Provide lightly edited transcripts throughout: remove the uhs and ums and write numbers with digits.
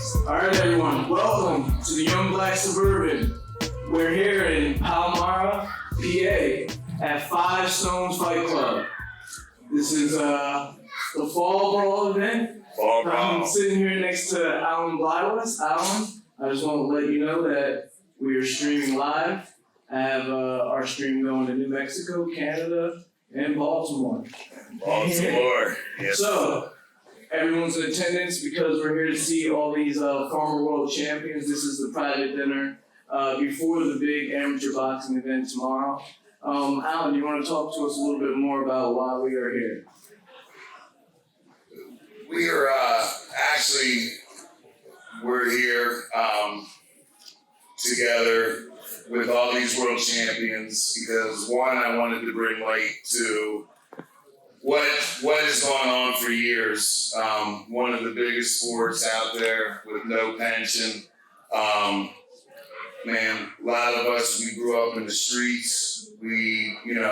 All right, everyone, welcome to the Young Black Suburban. We're here in Palmyra, PA, at 5 Stones Fightclub. This is the Fall Brawl event. I'm sitting here next to Blyweiss. Alan, I just want to let you know that we are streaming live. I have our stream going to New Mexico, Canada, and Baltimore. Yes. So, everyone's in attendance because we're here to see all these former world champions. This is the private dinner before the big amateur boxing event tomorrow. Alan, you want to talk to us a little bit more about why we are here? We are we're here together with all these world champions because one, I wanted to bring light to what has gone on for years. One of the biggest sports out there with no pension. Man, a lot of us, we grew up in the streets. We grew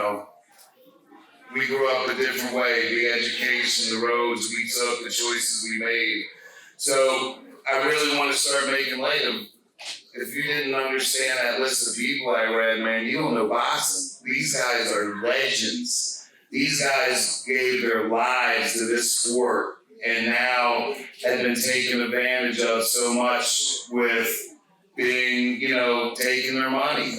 up a different way. The education, the roads we took, the choices we made. So I really want to start making light of, if you didn't understand that list of people I read, man, you don't know boxing. These guys are legends. These guys gave their lives to this sport and now have been taken advantage of so much with being, taking their money,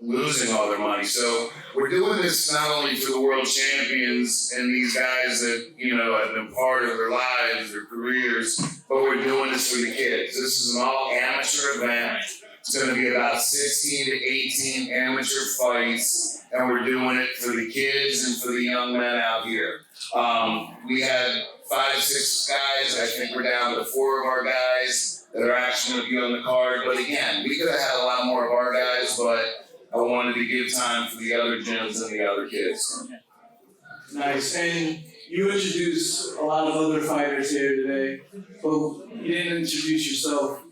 losing all their money. So we're doing this not only for the world champions and these guys that, have been part of their lives, their careers, but we're doing this for the kids. This is an all amateur event. It's going to be about 16 to 18 amateur fights, and we're doing it for the kids and for the young men out here. We had 5 to 6 guys. I think we're down to 4 of our guys that are actually going to be on the card. But again, we could have had a lot more of our guys, but I wanted to give time for the other gyms and the other kids. Nice. And you introduced a lot of other fighters here today, but you didn't introduce yourself.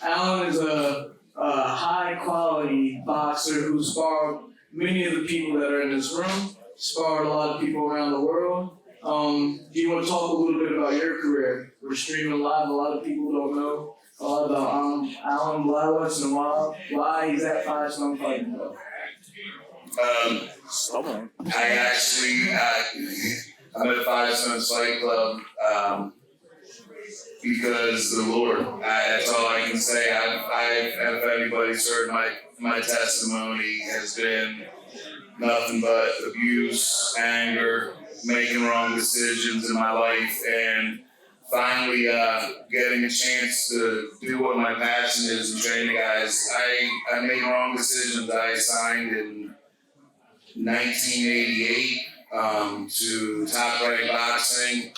Alan is a high-quality boxer who sparred many of the people that are in this room, sparred a lot of people around the world. Do you want to talk a little bit about your career? We're streaming live. A lot of people don't know a lot about Alan Blyweiss and why he's at 5 Stone Fighting Club. I'm at 5 Stones Fight Club because the Lord. That's all I can say. If anybody's heard my testimony, has been nothing but abuse, anger, making wrong decisions in my life, and finally getting a chance to do what my passion is and train the guys. I made wrong decisions. I signed in 1988 to Top Rank Boxing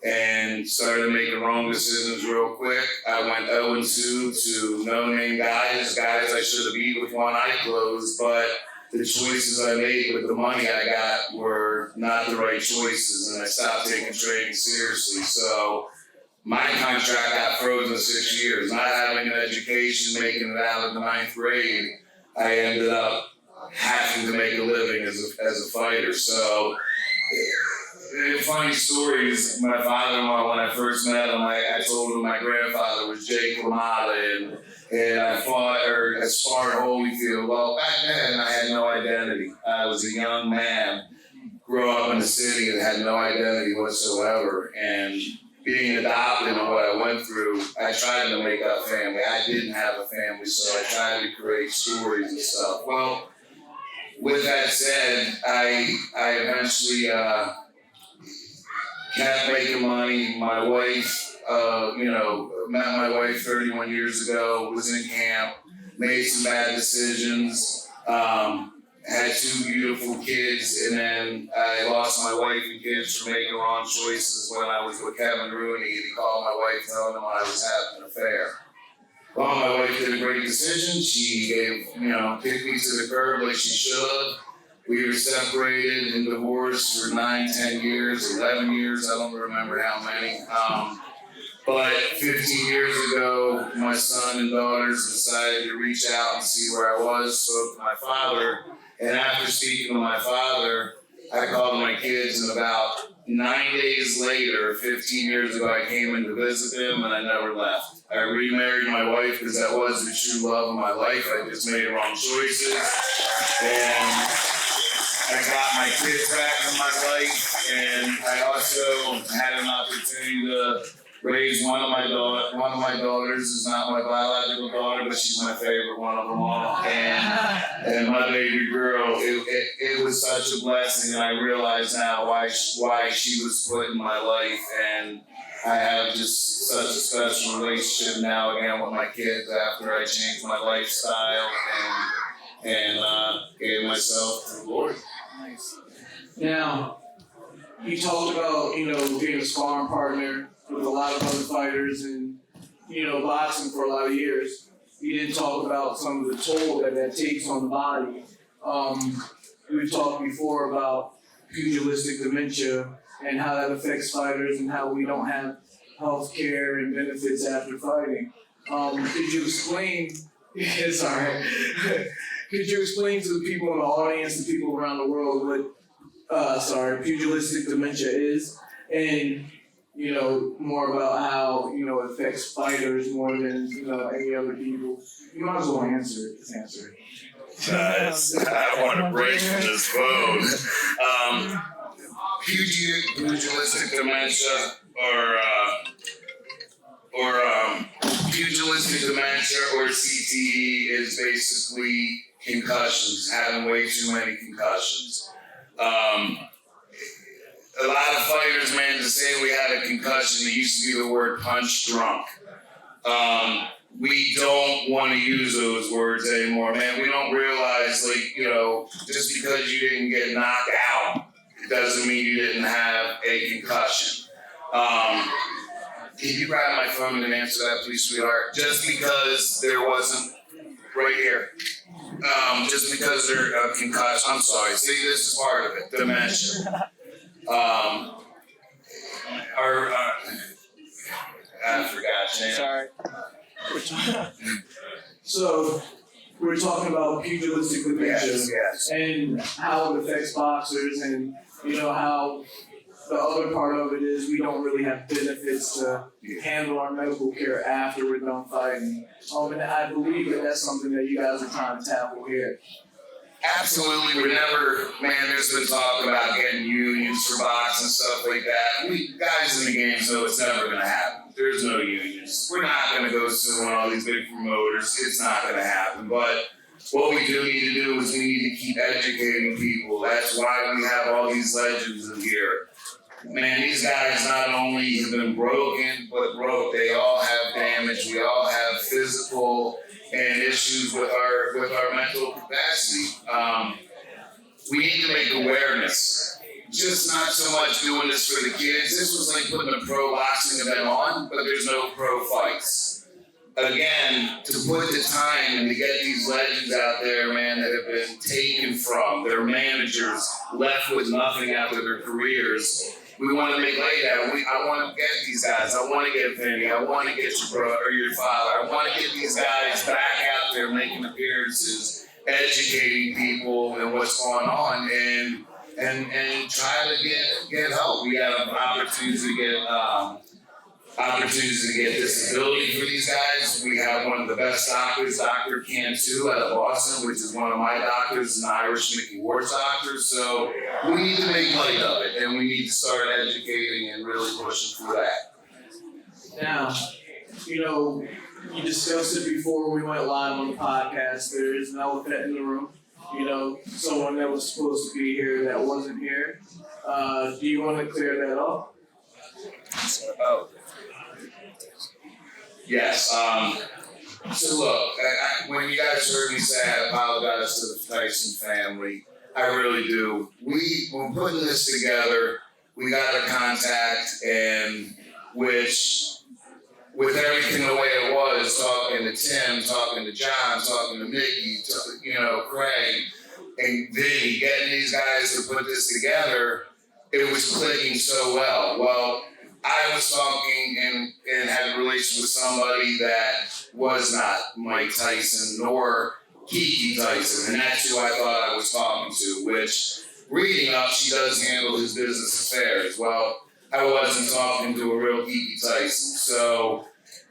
and started making wrong decisions real quick. I went 0-2 to no-name guys I should have beat with one eye closed, but the choices I made with the money I got were not the right choices, and I stopped taking training seriously. So my contract got frozen 6 years. Not having an education, making it out of the 9th grade, I ended up having to make a living as a fighter. So, funny stories. My father-in-law, when I first met him, I told him my grandfather was Jake LaMotta, and I sparred Holyfield. Well, back then I had no identity. I was a young man, grew up in the city and had no identity whatsoever. And being adopted and what I went through, I tried to make up family. I didn't have a family, so I tried to create stories and stuff. Well, with that said, I eventually kept making money. My wife, met my wife 31 years ago, was in camp, made some bad decisions, had 2 beautiful kids, and then I lost my wife and kids for making wrong choices when I was with Kevin Rooney. He called my wife telling him I was having an affair. Well, my wife did a great decision. She kicked me to the curb like she should have. We were separated and divorced for 9, 10 years, 11 years, I don't remember how many. But 15 years ago, my son and daughters decided to reach out and see where I was. Spoke to my father, and after speaking to my father, I called my kids, and about 9 days later, 15 years ago, I came in to visit them, and I never left. I remarried my wife because that was the true love of my life. I just made wrong choices, and I got my kids back in my life, and I also had an opportunity to raise one of my daughters is not my biological daughter, but she's my favorite one of them all. And my baby girl, it was such a blessing, and I realize now why she was put in my life, and I have just such a special relationship now again with my kids after I changed my lifestyle and gave myself to the Lord. Nice. Now, you talked about, being a sparring partner with a lot of other fighters and, boxing for a lot of years. You didn't talk about some of the toll that takes on the body. We've talked before about pugilistic dementia and how that affects fighters and how we don't have health care and benefits after fighting. Could you explain, it's all right. Could you explain to the people in the audience, the people around the world, what pugilistic dementia is, and more about how it affects fighters more than any other people? You might as well answer it. Just answer it. I want to break from this phone. Pugilistic dementia or pugilistic dementia or CTE is basically concussions, having way too many concussions. A lot of fighters, man, to say we had a concussion, it used to be the word punch drunk. We don't want to use those words anymore, man. We don't realize, just because you didn't get knocked out, it doesn't mean you didn't have a concussion. Can you grab my phone and answer that, please, sweetheart? Just because there wasn't, right here. Just because there's a concussion, I'm sorry. See, this is part of it, dementia. I forgot, Shane. Sorry. So, we're talking about pugilistic dementia Yes. and how it affects boxers, and how the other part of it is we don't really have benefits to handle our medical care after we're done fighting. And I believe that's something that you guys are trying to tackle here. Absolutely, there's been talk about getting unions for boxing and stuff like that. We guys in the game know it's never going to happen. There's no unions. We're not going to go suing all these big promoters. It's not going to happen. But what we do need to do is we need to keep educating people. That's why we have all these legends in here. Man, these guys not only have been broken, but broke. They all have damage. We all have physical and issues with our mental capacity. We need to make awareness. Just not so much doing this for the kids. This was like putting a pro boxing event on, but there's no pro fights. Again, to put the time and to get these legends out there, man, that have been taken from their managers, left with nothing after their careers. We want to make light out. I want to get these guys. I want to get Vinny. I want to get your brother or your father. I want to get these guys back out there making appearances, educating people and what's going on, and try to get help. We have opportunities to get disability for these guys. We have one of the best doctors, Dr. Cantu out of Boston, which is one of my doctors, an Irish Micky Ward's doctor. So we need to make light of it, and we need to start educating and really pushing for that. Now, you discussed it before we went live on the podcast. There is an elephant in the room. Someone that was supposed to be here that wasn't here. Do you want to clear that up? Oh. Yes. So look, when you guys heard me say I apologize to the Tyson family, I really do. When putting this together, we got a contact, and which, with everything the way it was, talking to Tim, talking to John, talking to Micky, Craig, and Vinny, getting these guys to put this together, it was clicking so well. Well, I was talking and had a relation with somebody that was not Mike Tyson nor Kiki Tyson, and that's who I thought I was talking to, which reading up, she does handle his business affairs. Well, I wasn't talking to a real Micky Tyson. So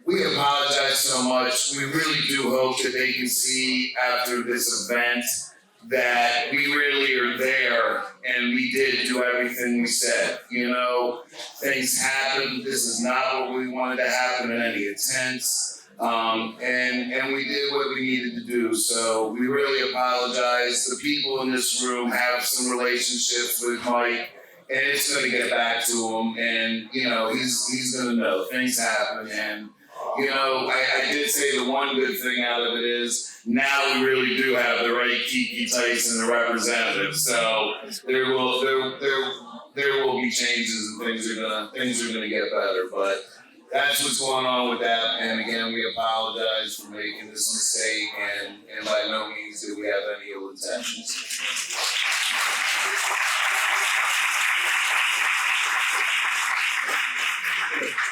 we apologize so much. We really do hope that they can see after this event that we really are there and we did do everything we said. You know, things happened. This is not what we wanted to happen in any attempts. And we did what we needed to do. So we really apologize. The people in this room have some relationships with Mike, and it's going to get back to him. And, you know, he's going to know things happen. And, you know, I did say the one good thing out of it is now we really do have the right Micky Tyson, the representative. So there will be changes and things are gonna get better. But that's what's going on with that. And again, we apologize for making this mistake, and by no means do we have any ill intentions.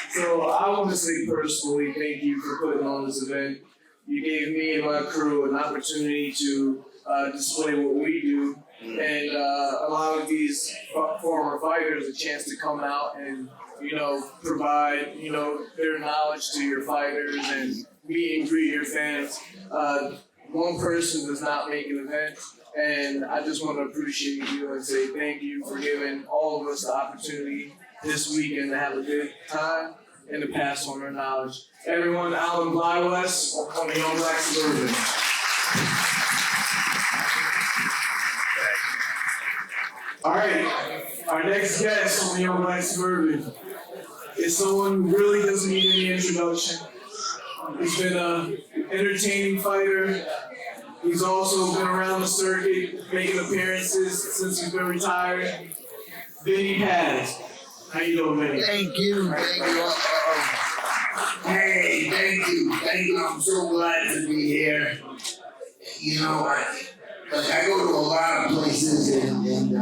So I want to say personally, thank you for putting on this event. You gave me and my crew an opportunity to display what we do, and allowing these former fighters a chance to come out and, you know, provide, you know, their knowledge to your fighters and meet and greet your fans. One person does not make an event, and I just want to appreciate you and say thank you for giving all of us the opportunity this weekend to have a good time and to pass on our knowledge. Everyone out in Blyweiss on the Young Black Suburban. All right, our next guest on the Young Black Suburban is someone who really doesn't need any introduction. He's been an entertaining fighter. He's also been around the circuit, making appearances since he's been retired. Vinny Paz. How you doing, Vinny? Thank you. Hey, thank you. I'm so glad to be here. You know, I go to a lot of places and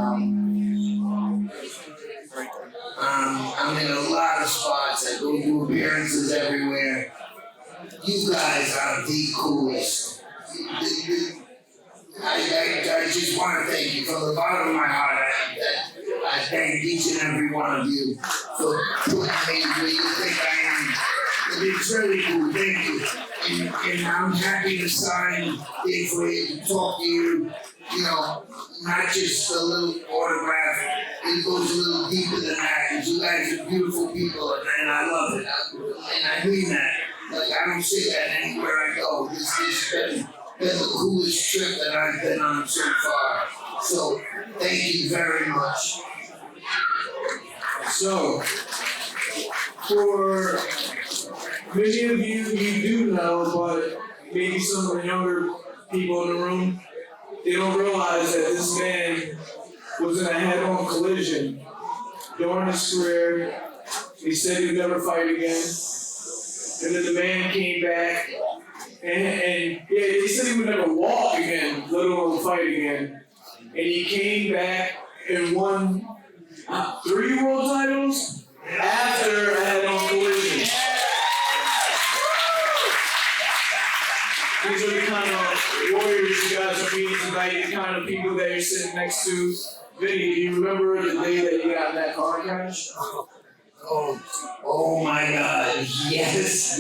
I'm in a lot of spots. I go do appearances everywhere. You guys are the coolest. I just want to thank you from the bottom of my heart. I thank each and every one of you for putting me where you think I am. It's really cool, thank you. And I'm happy to sign it for you, to talk to you. You know, not just a little autograph. It goes a little deeper than that. You guys are beautiful people, and I love it. And I mean that. Like, I don't say that anywhere I go. This has been the coolest trip that I've been on so far. So, thank you very much. So, for many of you, you do know, but maybe some of the younger people in the room, they don't realize that this man was in a head-on collision during his career. He said he'd never fight again. And then the man came back, and he said he would never walk again, let alone fight again. And he came back and won 3 world titles after a head-on collision. These are the kind of warriors you guys are meeting tonight, the kind of people that you're sitting next to. Vinny, do you remember the day that you got in that car crash? Oh my God, yes.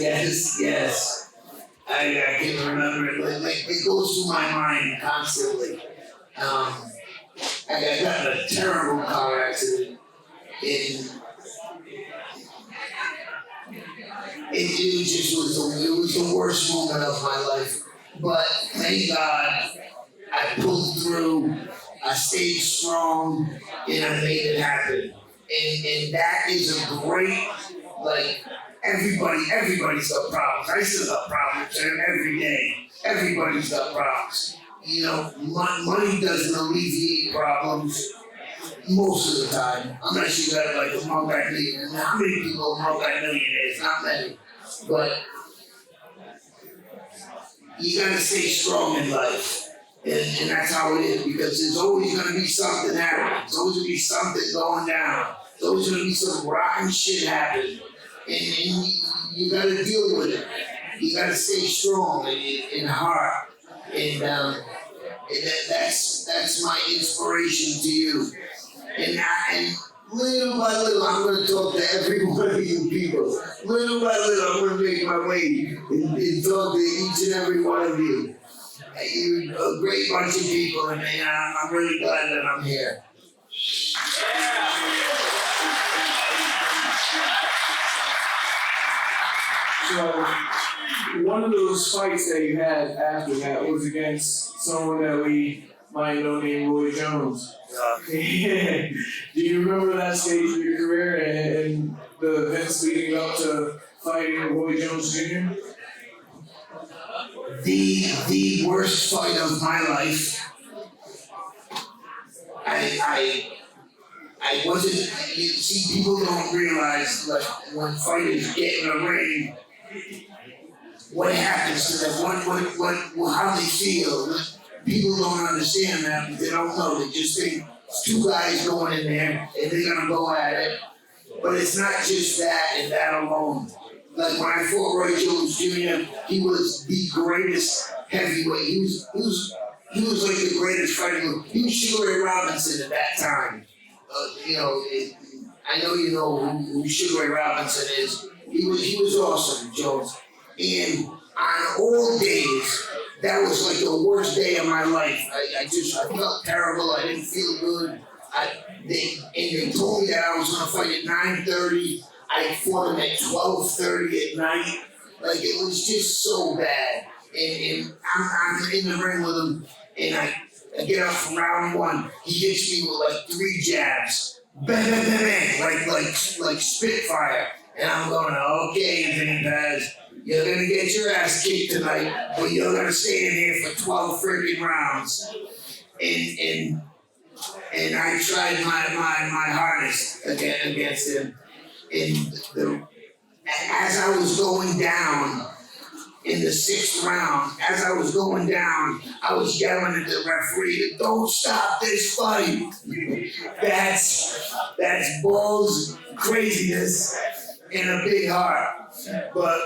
I can remember it. Like, it goes through my mind constantly. I got in a terrible car accident. It was the worst moment of my life. But thank God I pulled through, I stayed strong, and I made it happen. And that is a great, like, everybody's got problems. I still got problems every day. Everybody's got problems. You know, money doesn't alleviate problems most of the time. Unless you got like a multi-millionaire. How many people are multi-millionaires? Not many. But you gotta stay strong in life. And that's how it is, because there's always gonna be something happening. There's always gonna be something going down. There's always gonna be some rotten shit happening. And you gotta deal with it. You gotta stay strong in heart. And And that's my inspiration to you. And little by little, I'm going to talk to every one of you people. Little by little, I'm going to make my way and talk to each and every one of you. You're a great bunch of people, and I'm really glad that I'm here. So, one of those fights that you had after that was against someone that we might know named Roy Jones. Yeah. Do you remember that stage of your career and the events leading up to fighting Roy Jones Jr.? The worst fight of my life. I wasn't. You see, people don't realize like when fighters get in a ring, what happens to them, what how they feel. People don't understand that. They don't know. They just think it's two guys going in there and they're gonna go at it. But it's not just that and that alone. Like when I fought Roy Jones Jr., he was the greatest heavyweight. He was like the greatest fighter. He was Sugar Ray Robinson at that time. I know you know who Sugar Ray Robinson is. He was awesome, Jones. And on all days, that was like the worst day of my life. I felt terrible. I didn't feel good. They told me that I was gonna fight at 9:30. I fought him at 12:30 at night. Like it was just so bad. And I'm in the ring with him, and I get up from round one. He hits me with like 3 jabs, bang, bang, bang, bang, like Spitfire. And I'm going, okay, Vinny Paz, you're gonna get your ass kicked tonight, but you're gonna stay in here for 12 freaking rounds. And I tried my hardest against him. And as I was going down in the 6th round, as I was going down, I was yelling at the referee, "Don't stop this fight." That's balls craziness and a big heart. But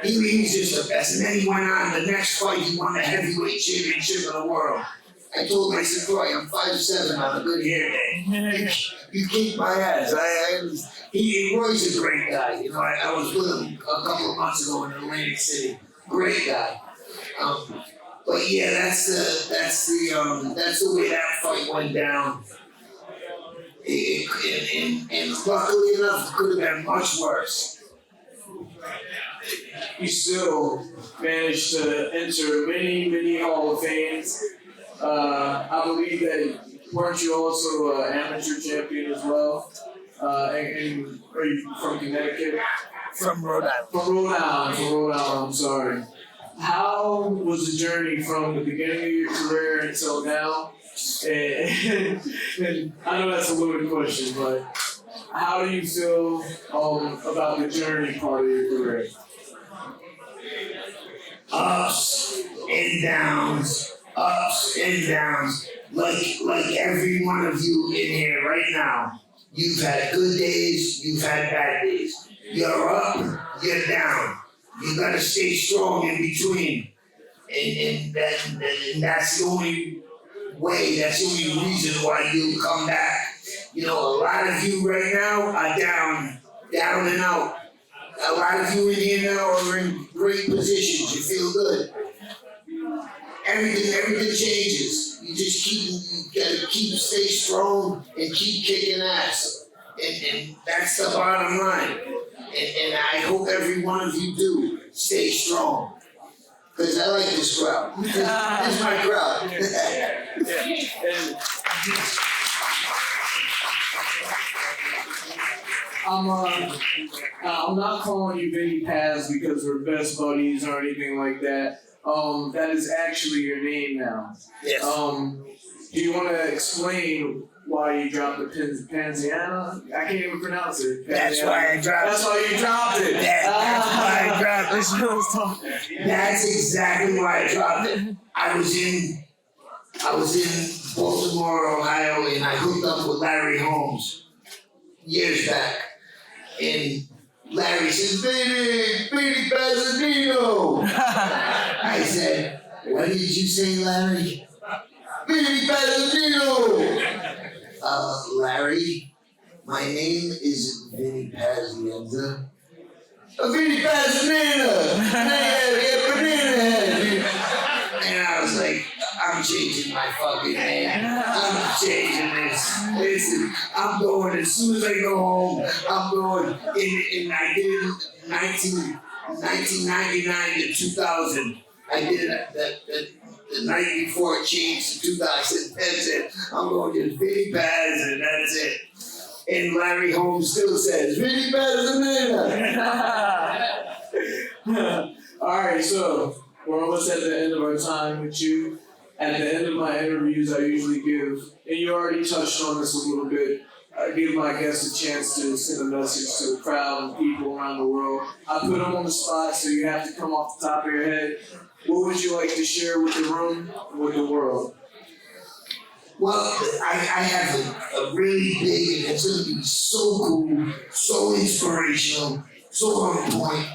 he was just the best. And then he went on the next fight, he won the heavyweight championship of the world. I told him, I said, "Roy, I'm 5'7" on a good hair day. You kicked my ass." Roy's a great guy. You know, I was with him a couple of months ago in Atlantic City. Great guy. But yeah, that's the way that fight went down. And luckily enough, it could have been much worse. You still managed to enter many Hall of Fames. I believe that weren't you also an amateur champion as well? And are you from Connecticut? From Rhode Island. From Rhode Island, I'm sorry. How was the journey from the beginning of your career until now? And I know that's a loaded question, but how do you feel about the journey part of your career? Ups and downs. Like every one of you in here right now. You've had good days, you've had bad days. You're up, you're down. You gotta stay strong in between. And that's the only way, that's the only reason why you come back. You know, a lot of you right now are down and out. A lot of you in here now are in great positions. You feel good. Everything changes. You gotta stay strong and keep kicking ass. And that's the bottom line. And I hope every one of you do stay strong. Because I like this crowd. This is my crowd. And I'm not calling you Vinny Paz because we're best buddies or anything like that. That is actually your name now. Yes. Do you want to explain why you dropped the Pansiana? I can't even pronounce it. That's why I dropped it. That's why you dropped it. That's why I dropped it. That's exactly why I dropped it. I was in Baltimore, Ohio, and I hooked up with Larry Holmes years back. And Larry says, Vinny Paz. I said, "What did you say, Larry?" Vinny Paz. Larry, my name is Vinny Paz. Vinny Paz banana. And I was like, I'm changing my fucking name. I'm changing this. Listen, I'm going as soon as I go home. I'm going. And I did it in 1999 to 2000. I did it the night before it changed to 2000. That's it. I'm going to Vinny Paz, and that's it. And Larry Holmes still says, Vinny Paz banana. All right, so we're almost at the end of our time with you. At the end of my interviews, I usually give, and you already touched on this a little bit, I give my guests a chance to send a message to the crowd and people around the world. I put them on the spot, so you have to come off the top of your head. What would you like to share with the room and with the world? Well, I have a really big, and it's going to be so cool, so inspirational, so on point.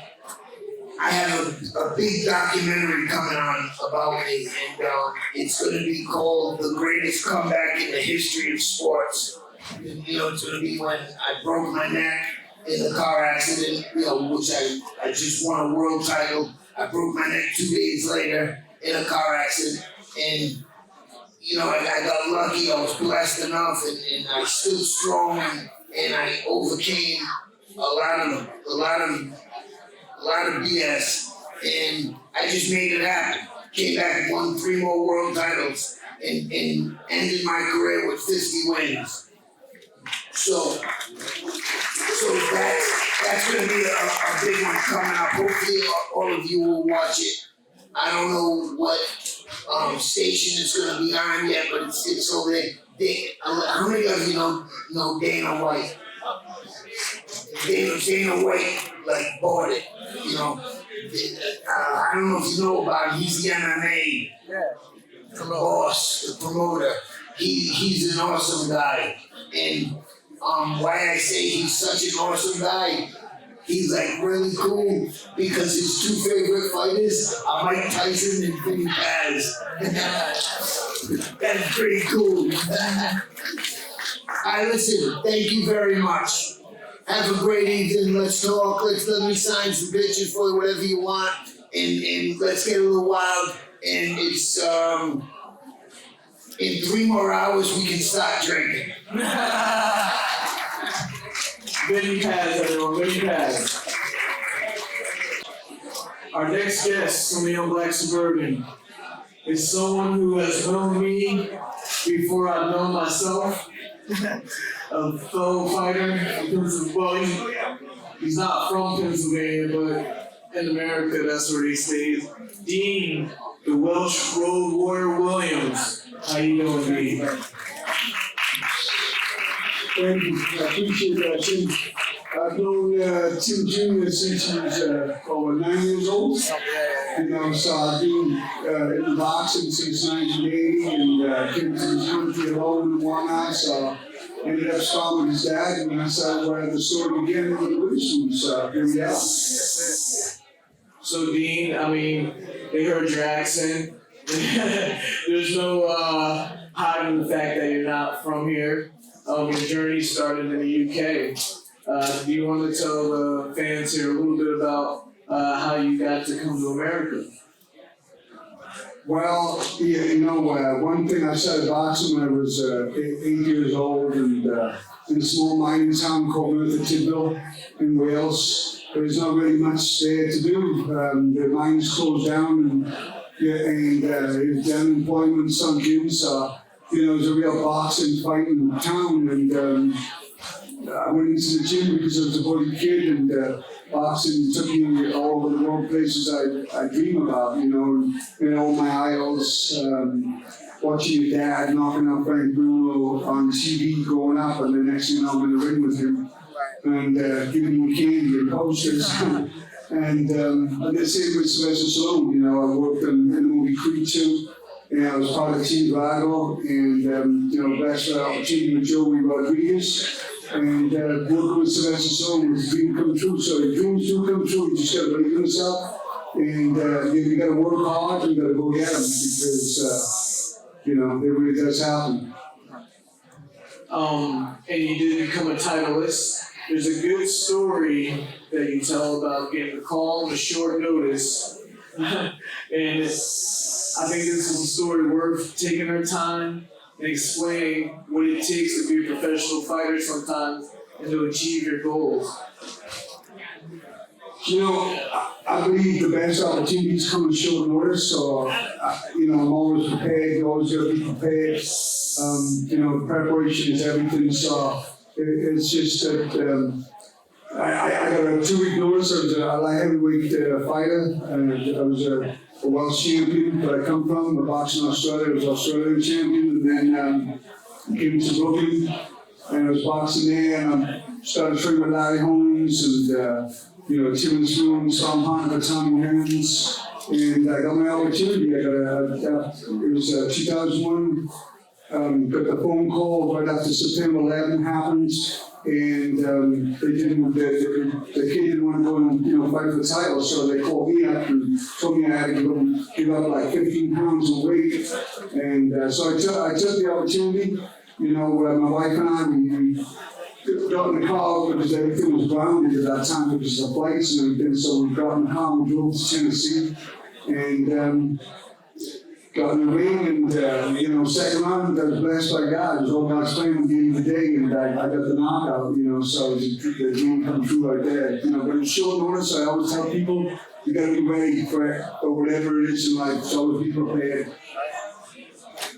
I have a big documentary coming on about me, and it's going to be called The Greatest Comeback in the History of Sports. You know, it's going to be when I broke my neck in the car accident, you know, which I just won a world title. I broke my neck 2 days later in a car accident, and you know, I got lucky. I was blessed enough, and I stood strong, and I overcame a lot of BS, and I just made it happen. Came back, won 3 more world titles, and ended my career with 50 wins. So that's going to be a big one coming up. Hopefully, all of you will watch it. I don't know what station it's going to be on yet, but it's over there. How many of you know Dana White? Dana White bought it. You know, I don't know if you know about him. He's the MMA boss, the promoter. He's an awesome guy, and why I say he's such an awesome guy. He's really cool because his 2 favorite fighters are Mike Tyson and Vinny Paz. That's pretty cool. Listen, thank you very much. Have a great evening. Let's talk. Let me sign some pictures for you, whatever you want. And let's get a little wild. And it's, in 3 more hours, we can start drinking. Vinny Paz, everyone, Vinny Paz. Our next guest from the Young Black Suburban is someone who has known me before I've known myself. A fellow fighter from Pennsylvania. Well, he's not from Pennsylvania, but in America, that's where he stays. Dean, the Welsh Road Warrior Williams. How you doing, Dean? Thank you. I appreciate that, Tim. I've known Tim Jr. since he was 9 years old. You know, so I've been in boxing since 1980 and came to this country alone and whatnot. So ended up sparring with his dad, and that's where the story began with the Witherspoon. So here we are. So, Dean, I mean, they heard your accent. There's no hiding the fact that you're not from here. Your journey started in the UK. Do you want to tell the fans here a little bit about how you got to come to America? Well, yeah, you know, one thing I started boxing when I was 8 years old, and in a small mining town called Merthyr Tydfil in Wales. There's not really much there to do. The mines closed down, and the unemployment sunk in. So, you know, it was a real boxing fighting town, and I went into the gym because I was a bully kid, and boxing took me all over the world, places I dream about, you know, all my idols, watching your dad knocking out Frank Bruno on TV growing up, and the next thing you know, I'm in the ring with him, and giving him candy and posters. And the same with Sylvester Stallone, you know, I worked in the movie Creed 2, and I was part of Team Drago, and, you know, best opportunity with Joey Rodriguez. And working with Sylvester Stallone was a dream come true. So if dreams do come true, you just got to believe in yourself. And you got to work hard and you got to go get them, because You know, it really does happen. And you did become a titleist. There's a good story that you tell about getting a call on a short notice. And I think this is a story worth taking our time and explaining what it takes to be a professional fighter sometimes and to achieve your goals. You know, I believe the best opportunities come in short notice, so, you know, I'm always prepared. You always got to be prepared. You know, preparation is everything, so it's just that I got a 2-week notice. I was a light heavyweight fighter, and I was a Welsh champion where I come from, the boxing in Australia. I was Australian champion, and then came to Brooklyn, and I was boxing there, and I started training with Larry Holmes and you know, Tim Spoon, Tom Hunt, Tommy Hearns, and I got my opportunity. I got it was 2001, got the phone call right after September 11 happened, and they didn't, the kid didn't want to go and, you know, fight for the title, so they called me up and told me I had to give up like 15 pounds of weight, and so I took the opportunity. You know, my wife and I, we got in the car because everything was grounded at that time because of the flights and everything. So we got in the car and drove to Tennessee and got in the ring and, you know, second round, I was blessed by God. It was all God's plan at the end of the day, and I got the knockout, you know, so the dream come true right there. You know, but in short notice, I always tell people, you got to be ready for it, or whatever it is in life, so always be prepared.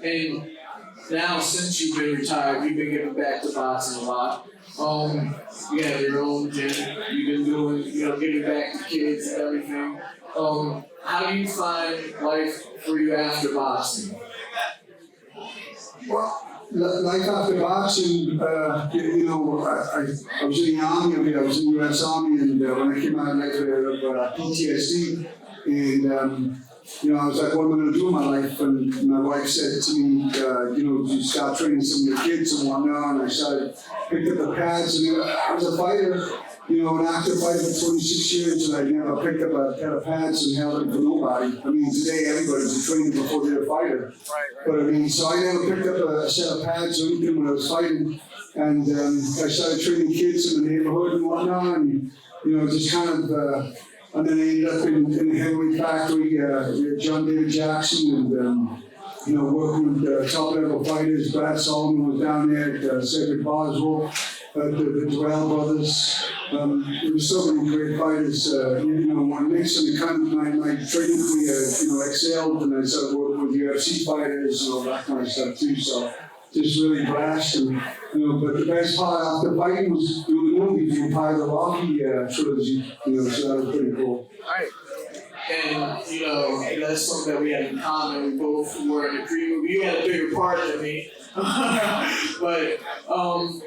And now, since you've been retired, you've been giving back to boxing a lot. You have your own gym. You've been doing, you know, giving back to kids and everything. How do you find life for you after boxing? Well, life after boxing, you know, I was in the Army. I mean, I was in the U.S. Army, and when I came out of PTSD, and you know, I was like, what am I going to do in my life? And my wife said to me, you know, you start training some of the kids and whatnot. And I started, picked up the pads, and I was a fighter, you know, an active fighter for 26 years, and I never picked up a pair of pads and held them for nobody. I mean, today everybody's a trainer before they're a fighter. Right. But I mean, so I never picked up a set of pads or anything when I was fighting. And I started training kids in the neighborhood and whatnot, and, you know, just kind of, and then I ended up in the heavyweight factory, John David Jackson, and you know, working with top level fighters. Brad Solomon was down there at Cedric Boswell, the Tyrell brothers. There were so many great fighters. You know, when Nixon kind of my training you know, excelled, and I started working with UFC fighters and all that kind of stuff too. So just really blessed, and you know, but the best part after fighting was doing the movie, the Empire of the Rocky trilogy. You know, so that was pretty cool. Right. And, you know, that's something that we had in common. We both were in the Creed movie. You had a bigger part than me. But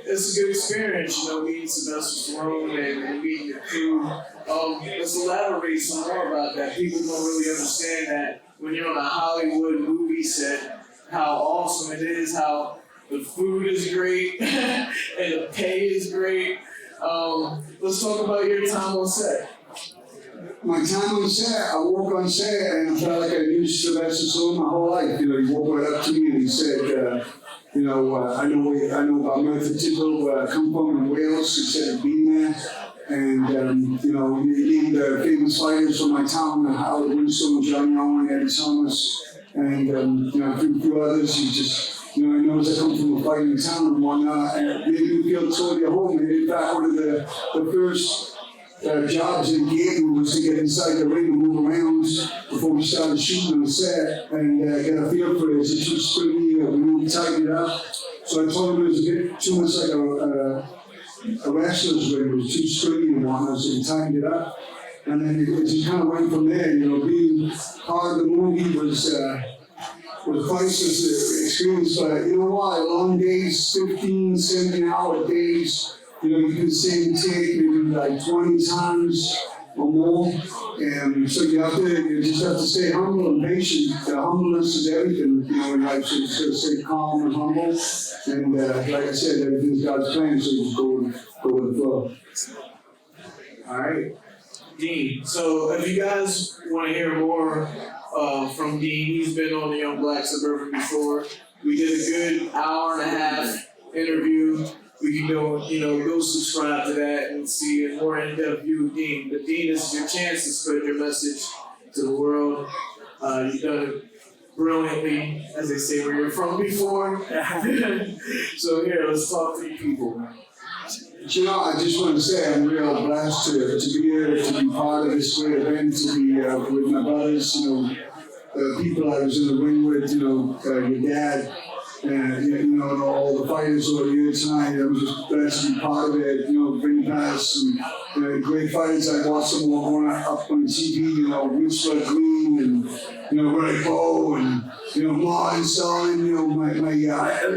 it's a good experience, you know, meeting Sylvester Stallone and meeting the crew. Let's elaborate some more about that. People don't really understand that when you're on a Hollywood movie set, how awesome it is, how the food is great, and the pay is great. Let's talk about your time on set. My time on set, I walk on set and I felt like I knew Sylvester Stallone my whole life. You know, he walked right up to me and he said, you know, I know about Merthyr Tydfil, where I come from in Wales. He said he'd been there. And, you know, he named famous fighters from my town, Howard Winston, John Young, Eddie Thomas, and, you know, a few others. He just, you know, he knows I come from a fighting town and whatnot, and it made me feel totally at home. And in fact, one of the first jobs they gave me was to get inside the ring and move around before we started shooting on the set and get a feel for it. Is it too springy or we need to tighten it up? So I told him it was a bit too much like a wrestler's ring. It was too springy and whatnot, so he tightened it up. And then it just kind of went from there. You know, being part of the movie was priceless experience. But you know what? Long days, 15, 17-hour days. You know, you do the same take maybe like 20 times or more. And so you just have to stay humble and patient. Humbleness is everything, you know, in life. So you just got to stay calm and humble. And like I said, everything's God's plan, so you just go with the flow. All right. Dean, so if you guys want to hear more from Dean. He's been on the Young Black Suburban before. We did a good hour and a half interview. We can go subscribe to that and see a more in-depth view of Dean. But Dean, this is your chance to spread your message to the world. You've done it brilliantly, as they say, where you're from before. So here, let's talk to the people. You know, I just want to say I'm real blessed to be here, to be part of this great event, to be with my brothers, the people I was in the ring with, your dad, and all the fighters who are here tonight. I'm just blessed to be part of it. Vinny Paz and great fighters. I watched them all going up on TV. Witherspoon Boxing and Ray Bow and Marlon Starling.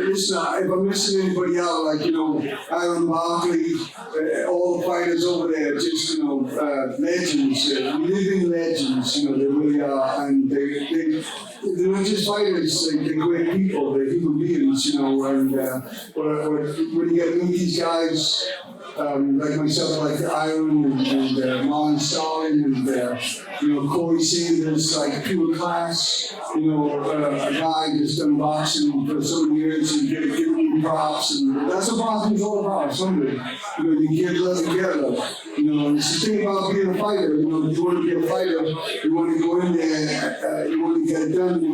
Listen, if I'm missing anybody out, like Aaron Barkley, all the fighters over there, just legends, living legends. They really are, and they're not just fighters. They're great people. They're human beings. And when you get to meet these guys, like myself, like Aaron and Marlon Starling and Corey Sanders, like pure class. A guy that's done boxing for so many years and giving me props, and that's what boxing's all about. Somebody, you give love together. It's the thing about being a fighter. If you want to be a fighter, you want to go in there, you want to get it done. You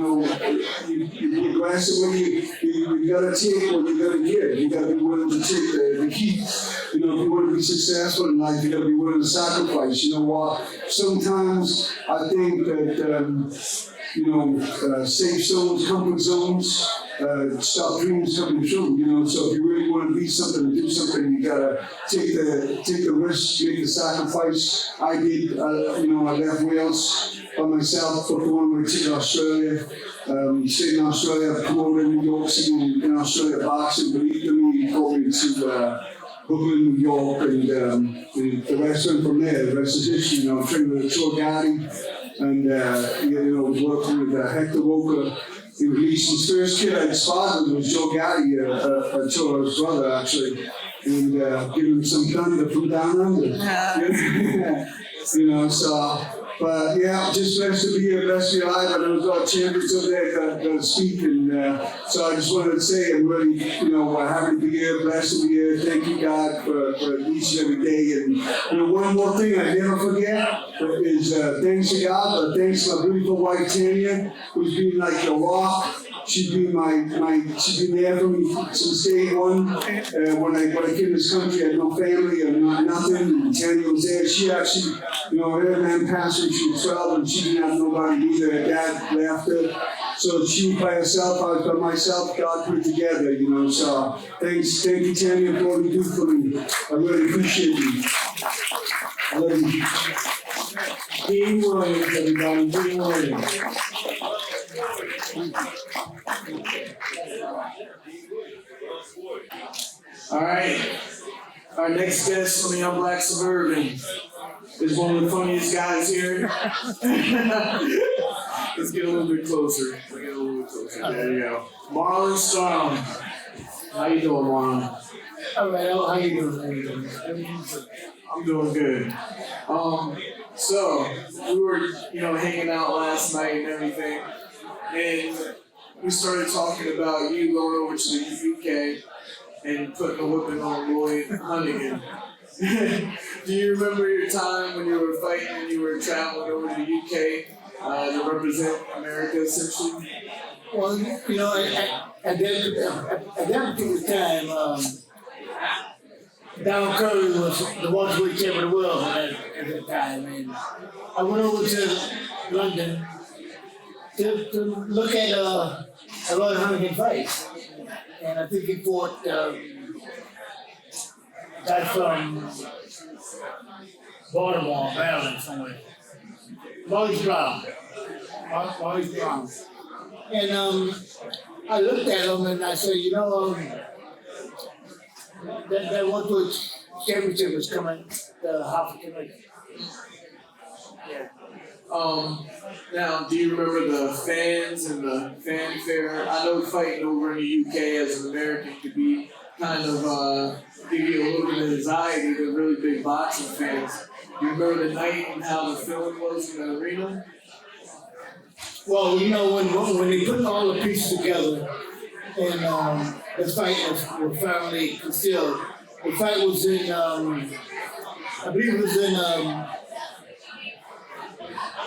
be aggressive when you gotta take what you gotta give. You gotta be willing to take the heat. If you want to be successful in life, you gotta be willing to sacrifice. Sometimes I think that safe zones, comfort zones, stop dreams coming true. So if you really want to be something, do something, you gotta take the risk, make the sacrifice. I did. I left Wales by myself for one way to Australia. Stayed in Australia, promoted in New York City in Australia boxing. Believed in me, he brought me to Brooklyn, New York, and the rest went from there. The rest is history. Trained with Troy Gotti, and working with Hector Walker. He released his first kid I sparred with was Joe Gotti, Troy's brother actually, and give him some thunder from down under. But yeah, just blessed to be here, blessed to be alive. And there was our champions over there that speak, and so I just wanted to say I'm really, happy to be here, blessed to be here. Thank you, God, for each and every day. And one more thing I never forget is thanks to God, but thanks to my beautiful wife Tanya, who's been like the rock. She's been she's been there for me since day one. When I came to this country, I had no family or nothing. And Tanya was there. She actually, her man passed when she was 12, and she didn't have nobody either. Her dad left her. So she was by herself, I was by myself. God put it together, So thank you, Tanya, for all you do for me. I really appreciate you. I love you. Dean Williams, everybody. Dean Williams. All right. Our next guest from the Young Black Suburban is one of the funniest guys here. Let's get a little bit closer. There you go. Marlon Starling. How you doing, Marlon? All right, how you doing? I'm doing good. So we were, hanging out last night and everything, and we started talking about you going over to the UK and putting a whipping on Lloyd Hunnigan. Do you remember your time when you were fighting and you were traveling over to the UK to represent America, essentially? Well, at that particular time, Don Curry was the welterweight champion of the world at that time, and I went over to London to look at a Lloyd Hunnigan fight, and I think he fought guy from Baltimore, Maryland, somewhere. Maurice Brown. And I looked at him and I said, that welterweight championship is coming to Hammaker. Yeah. Now, do you remember the fans and the fanfare? I know fighting over in the UK as an American could be kind of give you a little bit of anxiety to really big boxing fans. Do you remember the night and how the feeling was in the arena? Well, you know, when they put all the pieces together and the fight was finally concealed, the fight was in, I believe it was in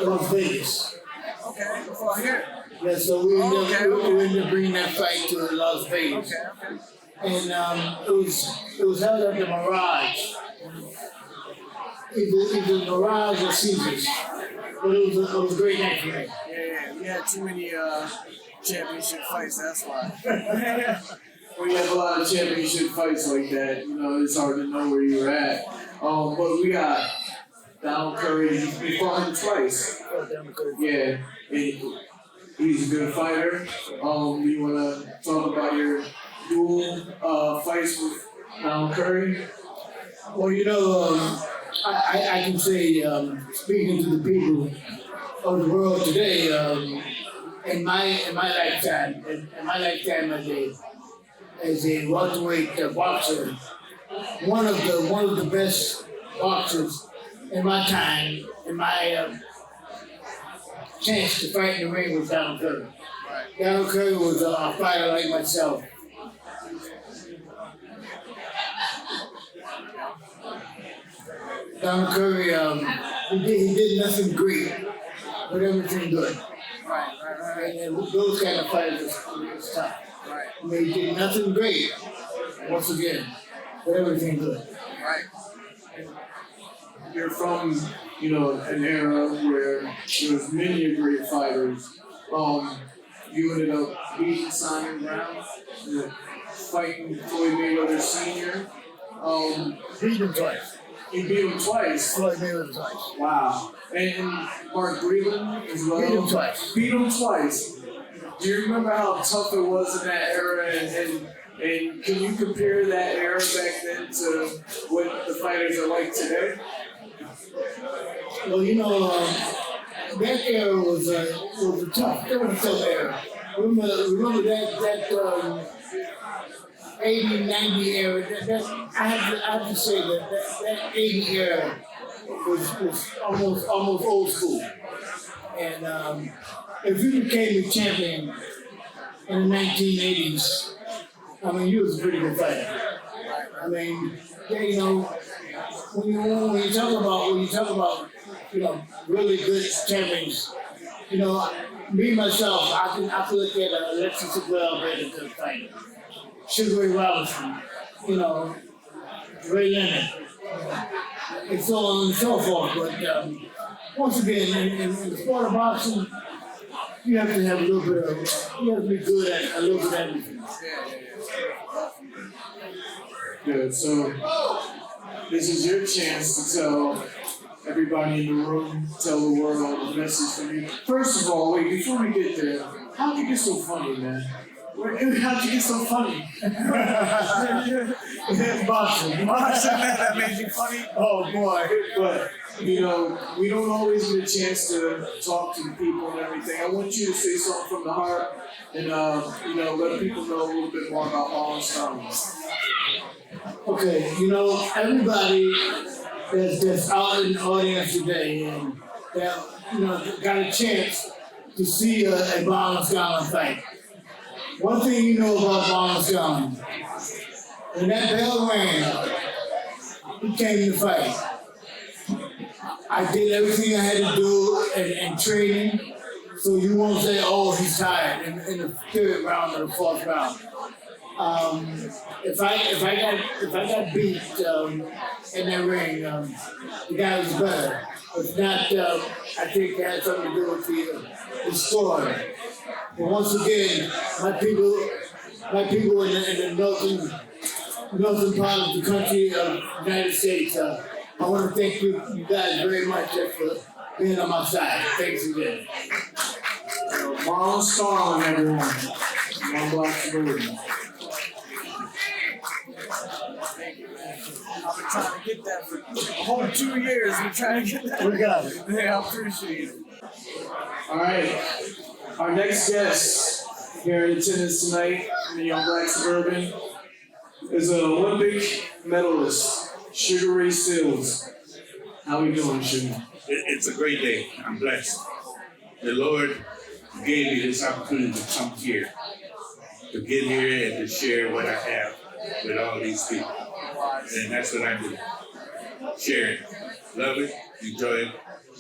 Las Vegas. Okay, before here. Yeah, so we ended up bringing that fight to Las Vegas. Okay. And it was held at the Mirage. Either Mirage or Caesars. But it was a great night for me. Yeah, we had too many championship fights, that's why. When you have a lot of championship fights like that, you know, it's hard to know where you're at. But we got Donald Curry, we fought him twice. Yeah, and he's a good fighter. Do you want to talk about your dual fights with Donald Curry? Well, you know, I can say, speaking to the people of the world today, in my lifetime as a welterweight boxer, one of the best boxers in my time, in my chance to fight in the ring was Donald Curry. Donald Curry was a fighter like myself. Donald Curry, he did nothing great, but everything good. Right. And those kind of fighters is tough. Right. I mean, he did nothing great, once again, but everything good. Right. You're from, you know, an era where there was many great fighters. You ended up beating Simon Brown, fighting Floyd Mayweather Sr. Beat him twice. You beat him twice. Floyd Mayweather twice. Wow. And Mark Breland as well. Beat him twice. Beat him twice. Do you remember how tough it was in that era? And can you compare that era back then to what the fighters are like today? Well, you know, that era was a tough era. Remember that 80, 90 era. I have to say that 80 era was almost old school. And if you became a champion in the 1980s, I mean, you was a pretty good fighter. I mean, you know, when you talk about, you know, really good champions, you know, me myself, I can look at Alexis Bell being a good fighter. Sugar Ray Robinson, you know, Ray Leonard, and so on and so forth. But once again, in the sport of boxing, you have to have a little bit of, you have to be good at a little bit of everything. Good. So this is your chance to tell everybody in the room, tell the world a message from you. First of all, wait, before we get there, how'd you get so funny, man? How'd you get so funny? Boxing. Boxing, man, that made you funny? Oh boy. But, you know, we don't always get a chance to talk to the people and everything. I want you to say something from the heart and, you know, let people know a little bit more about Marlon Starling. Okay, you know, everybody that's out in the audience today and that, you know, got a chance to see a Marlon Starling fight. One thing you know about Marlon Starling, when that bell rang, he came to fight. I did everything I had to do in training, so you won't say, oh, he's tired in the third round or the fourth round. If I got beat in that ring, the guy was better. If not, I think it had something to do with the score. But once again, my people in the northern part of the country of the United States, I want to thank you guys very much for being on my side. Thanks again. Marlon Starling, everyone. Young Black Suburban. I've been trying to get that for a whole 2 years. We're trying to get that. We got it. Yeah, I appreciate it. All right. Our next guest here in attendance tonight in the Young Black Suburban is an Olympic medalist, Sugar Ray Seals. How we doing, Sugar? It's a great day. I'm blessed. The Lord gave me this opportunity to come here, to get here and to share what I have with all these people. And that's what I do. Share it. Love it, enjoy it.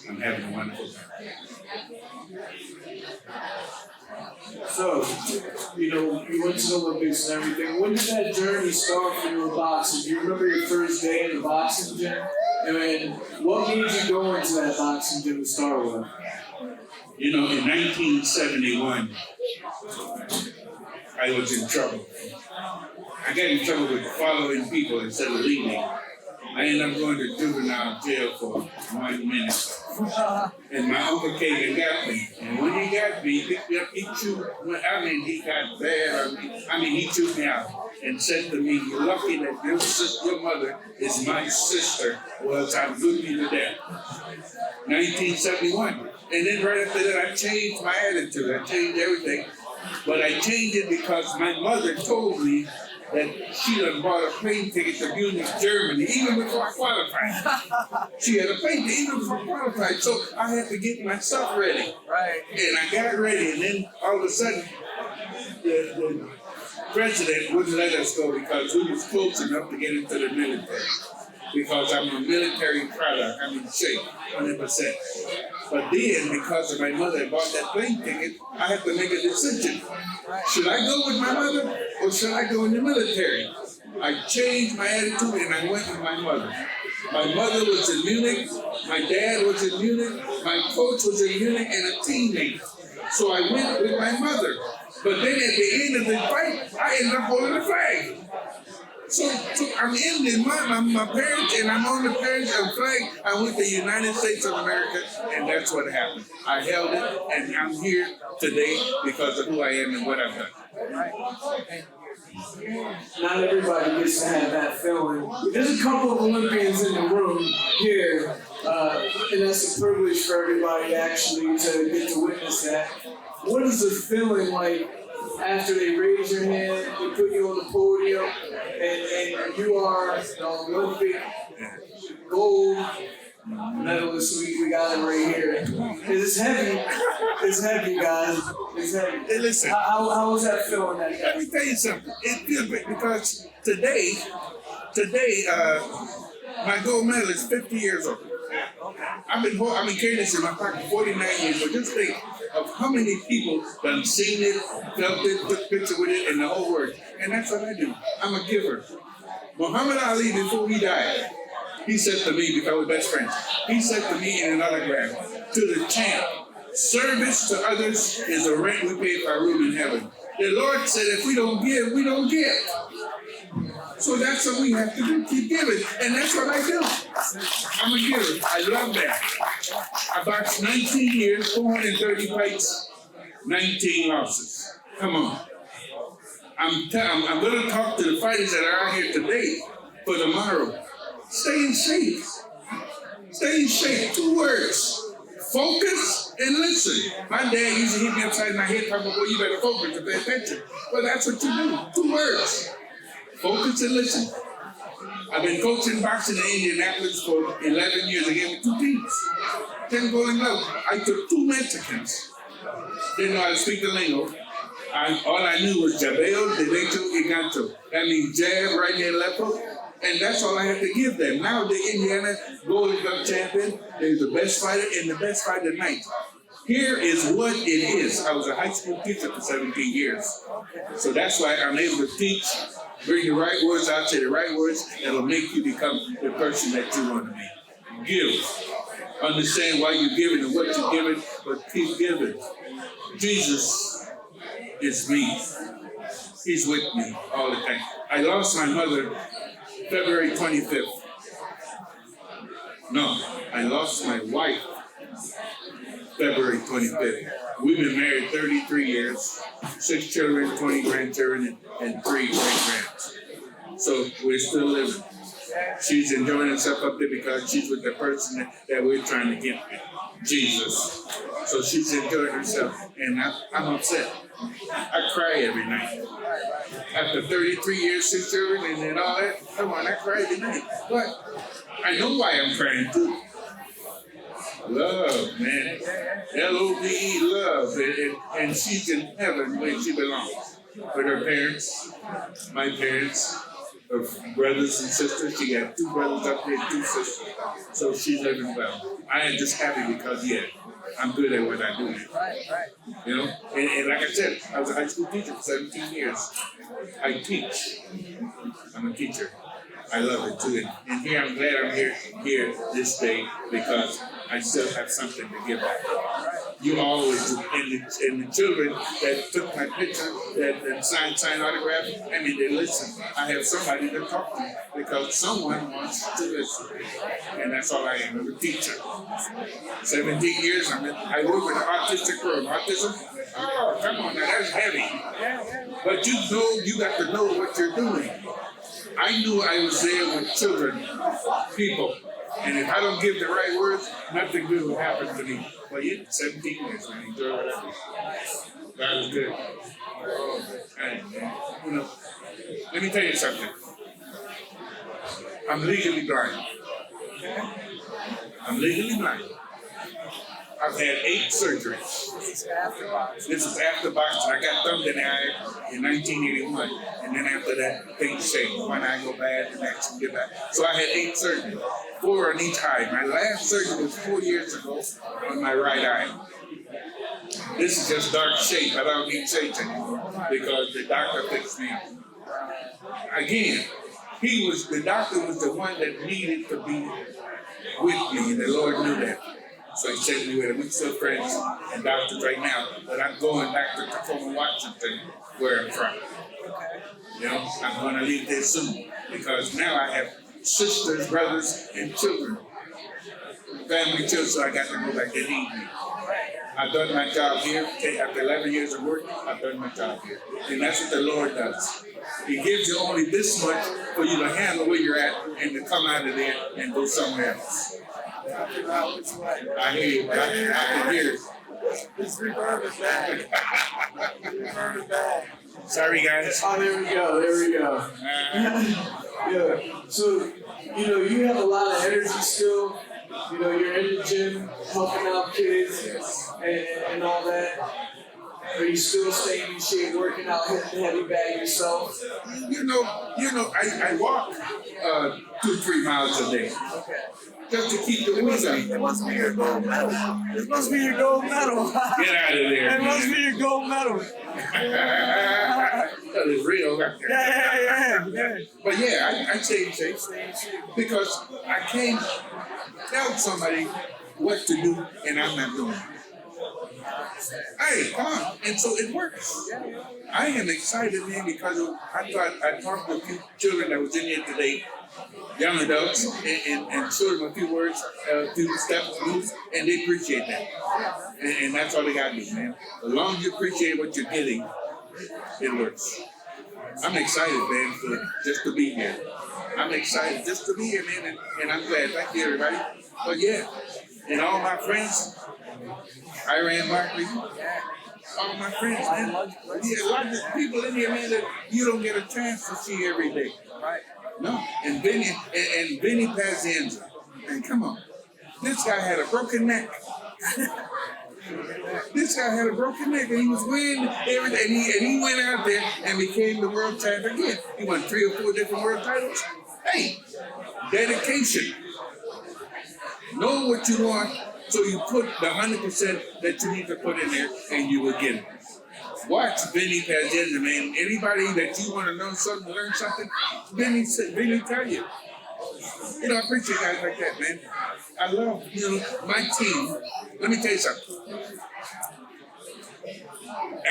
I'm having a wonderful time. So, you went to the Olympics and everything. When did that journey start for you in boxing? Do you remember your first day in the boxing gym? And what made you go into that boxing gym to start with? In 1971, I was in trouble. I got in trouble with following people instead of leading. I ended up going to juvenile jail for 1 minute. And my uncle came and got me. And when he got me, he picked me up, he got bad. He chewed me out and said to me, "You're lucky that your mother is my sister, or else I would beat you to death." 1971. And then right after that, I changed my attitude. I changed everything. But I changed it because my mother told me that she done bought a plane ticket to Munich, Germany, even before I qualified. She had a plane ticket even before I qualified, so I had to get myself ready. Right. And I got ready, and then all of a sudden, the president wouldn't let us go because we was close enough to get into the military. Because I'm a military product, I'm in shape, 100%. But then, because of my mother had bought that plane ticket, I had to make a decision. Should I go with my mother or should I go in the military? I changed my attitude and I went with my mother. My mother was in Munich, my dad was in Munich, my coach was in Munich, and a teammate. So I went with my mother. But then at the end of the fight, I ended up holding the flag. So I'm in my parents, and I'm on the parents' flag. I went to the United States of America, and that's what happened. I held it, and I'm here today because of who I am and what I've done. Not everybody gets to have that feeling. There's a couple of Olympians in the room here, and that's a privilege for everybody actually to get to witness that. What is the feeling like after they raise your hand, they put you on the podium, and you are an Olympic gold medalist? We got it right here. It's heavy. It's heavy, guys. It's heavy. Hey, listen. How was that feeling that Let day? me tell you something. It feels great because today, my gold medal is 50 years old. I've been carrying this in my pocket 49 years, but just think of how many people done seen it, felt it, took a picture with it, and the whole works. And that's what I do. I'm a giver. Muhammad Ali, before he died, he said to me, because we're best friends, he said to me in an autograph, to the champ, service to others is a rent we pay for our room in heaven. The Lord said if we don't give, we don't get. So that's what we have to do, keep giving. And that's what I do. I'm a giver. I love that. I boxed 19 years, 430 fights, 19 losses. Come on. I'm going to talk to the fighters that are out here today for tomorrow. Stay in shape. Stay in shape. 2 words. Focus and listen. My dad used to hit me upside my head talking about, well, you better focus and pay attention. Well, that's what you do. 2 words. Focus and listen. I've been coaching boxing in Indianapolis for 11 years. I gave me 2 teams. 10 golden gloves. I took 2 Mexicans. Didn't know how to speak the lingo. All I knew was jabeo, derecho, y gancho. That means jab, right hand, left hook. And that's all I had to give them. Now the Indiana Golden Glove champion is the best fighter and the best fighter tonight. Here is what it is. I was a high school teacher for 17 years. So that's why I'm able to teach, bring the right words out, say the right words that'll make you become the person that you want to be. Give. Understand why you're giving and what you're giving, but keep giving. Jesus is me. He's with me all the time. I lost my mother February 25th. No, I lost my wife February 25th. We've been married 33 years, 6 children, 20 grandchildren, and 3 great-grands. So we're still living. She's enjoying herself up there because she's with the person that we're trying to get with, Jesus. So she's enjoying herself, and I'm upset. I cry every night. After 33 years, 6 children, and then all that, come on, I cry every night. But I know why I'm crying too. Love, man. Love, love. And she's in heaven where she belongs. With her parents, my parents, her brothers and sisters. She got 2 brothers up there, 2 sisters. So she's living well. I am just happy because, I'm good at what I do. You know? And like I said, I was a high school teacher for 17 years. I teach. I'm a teacher. I love it too. And here, I'm glad I'm here this day because I still have something to give back. You always do. And the children that took my picture, that signed autographs, I mean, they listen. I have somebody to talk to because someone wants to listen. And that's all I am, I'm a teacher. 17 years, I work with an autistic girl. Autism? Oh, come on now, that's heavy. But you got to know what you're doing. I knew I was there with children, people, and if I don't give the right words, nothing good will happen to me. Well, 17 years, man, enjoy what I do. That was good. And, let me tell you something. I'm legally blind. I'm legally blind. I've had 8 surgeries. This is after boxing. I got thumbed in the eye in 1981. And then after that, things changed. One eye go bad, the next one get back. So I had 8 surgeries, 4 on each eye. My last surgery was 4 years ago on my right eye. This is just dark shape. I don't need shades anymore because the doctor fixed me. Again, the doctor was the one that needed to be with me, and the Lord knew that. So he sent me with him. We're still friends and doctors right now, but I'm going back to Tacoma, Washington, where I'm from. I'm going to leave there soon because now I have sisters, brothers, and children. Family children, so I got to go back. They need me. I've done my job here. After 11 years of work, I've done my job here. And that's what the Lord does. He gives you only this much for you to handle where you're at and to come out of there and go somewhere else. I hear you. I can hear it. This reverb is bad. Reverb is bad. Sorry, guys. Oh, there we go. Yeah. So, you have a lot of energy still. You're in the gym, helping out kids and all that. Are you still staying in shape, working out, hitting the heavy bag yourself? I walk 2-3 miles a day. Okay. Just to keep the wheels up. It must be your gold medal. It must be your gold medal. Get out of there. It must be your gold medal. That is real. Yeah. But I stay in shape because I can't tell somebody what to do and I'm not doing it. Hey, come on. And so it works. I am excited, man, because I talked to a few children that was in here today, young adults, and showed them a few words, a few steps, moves, and they appreciate that. And that's all they got to do, man. As long as you appreciate what you're getting, it works. I'm excited, man, just to be here. I'm excited just to be here, man, and I'm glad. Thank you, everybody. But and all my friends, I ran Barkley. All my friends, man. A lot of people in here, man, that you don't get a chance to see every day. Right. No. And Vinny Paz. Man, come on. This guy had a broken neck. This guy had a broken neck and he was winning everything. And he went out there and became the world champion again. He won 3 or 4 different world titles. Hey, dedication. Know what you want, so you put the 100% that you need to put in there, and you will get it. Watch Vinny Paz, man. Anybody that you want to know something, learn something, Vinny tell you. I appreciate guys like that, man. I love, my team. Let me tell you something.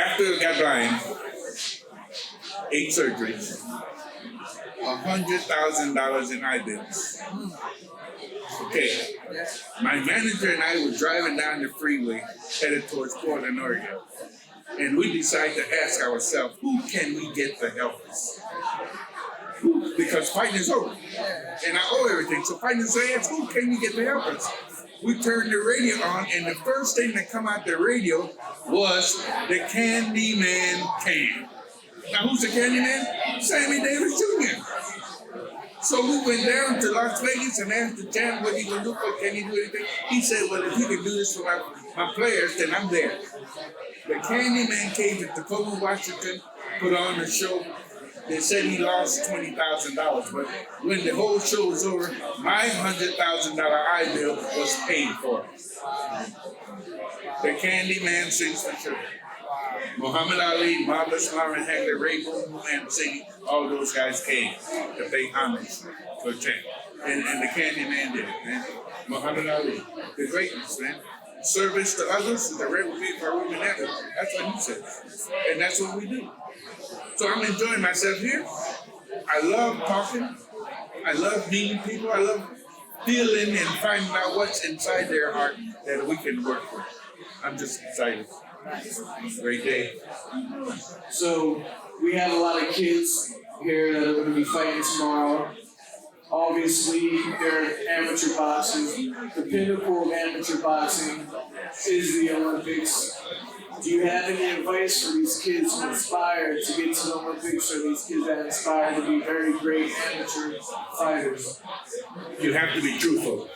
After I got blind, 8 surgeries, $100,000 in eye bills. Okay, my manager and I were driving down the freeway headed towards Portland, Oregon. And we decided to ask ourselves, who can we get to help us? Because fighting is over. And I owe everything. So fighting is over, who can we get to help us? We turned the radio on, and the first thing that come out the radio was the Candyman Can. Now who's the Candyman? Sammy Davis Jr. So we went down to Las Vegas and asked the champ what he can do for, can he do anything? He said, well, if he can do this for my players, then I'm there. The Candyman came to Tacoma, Washington, put on a show. They said he lost $20,000, but when the whole show was over, my $100,000 eye bill was paid for. The Candyman sings for sure. Muhammad Ali, Marlon Starling, Hector, Ray Boom, and City, all those guys came to pay homage for Champ. And the Candyman did it, man. Muhammad Ali, the greatness, man. Service to others is the rare will be for a woman ever. That's what he says. And that's what we do. So I'm enjoying myself here. I love talking. I love meeting people. I love feeling and finding out what's inside their heart that we can work with. I'm just excited. Great day. So we have a lot of kids here that are going to be fighting tomorrow. Obviously, they're amateur boxers. The pinnacle of amateur boxing is the Olympics. Do you have any advice for these kids who aspire to get to the Olympics, or these kids that aspire to be very great amateur fighters? You have to be truthful.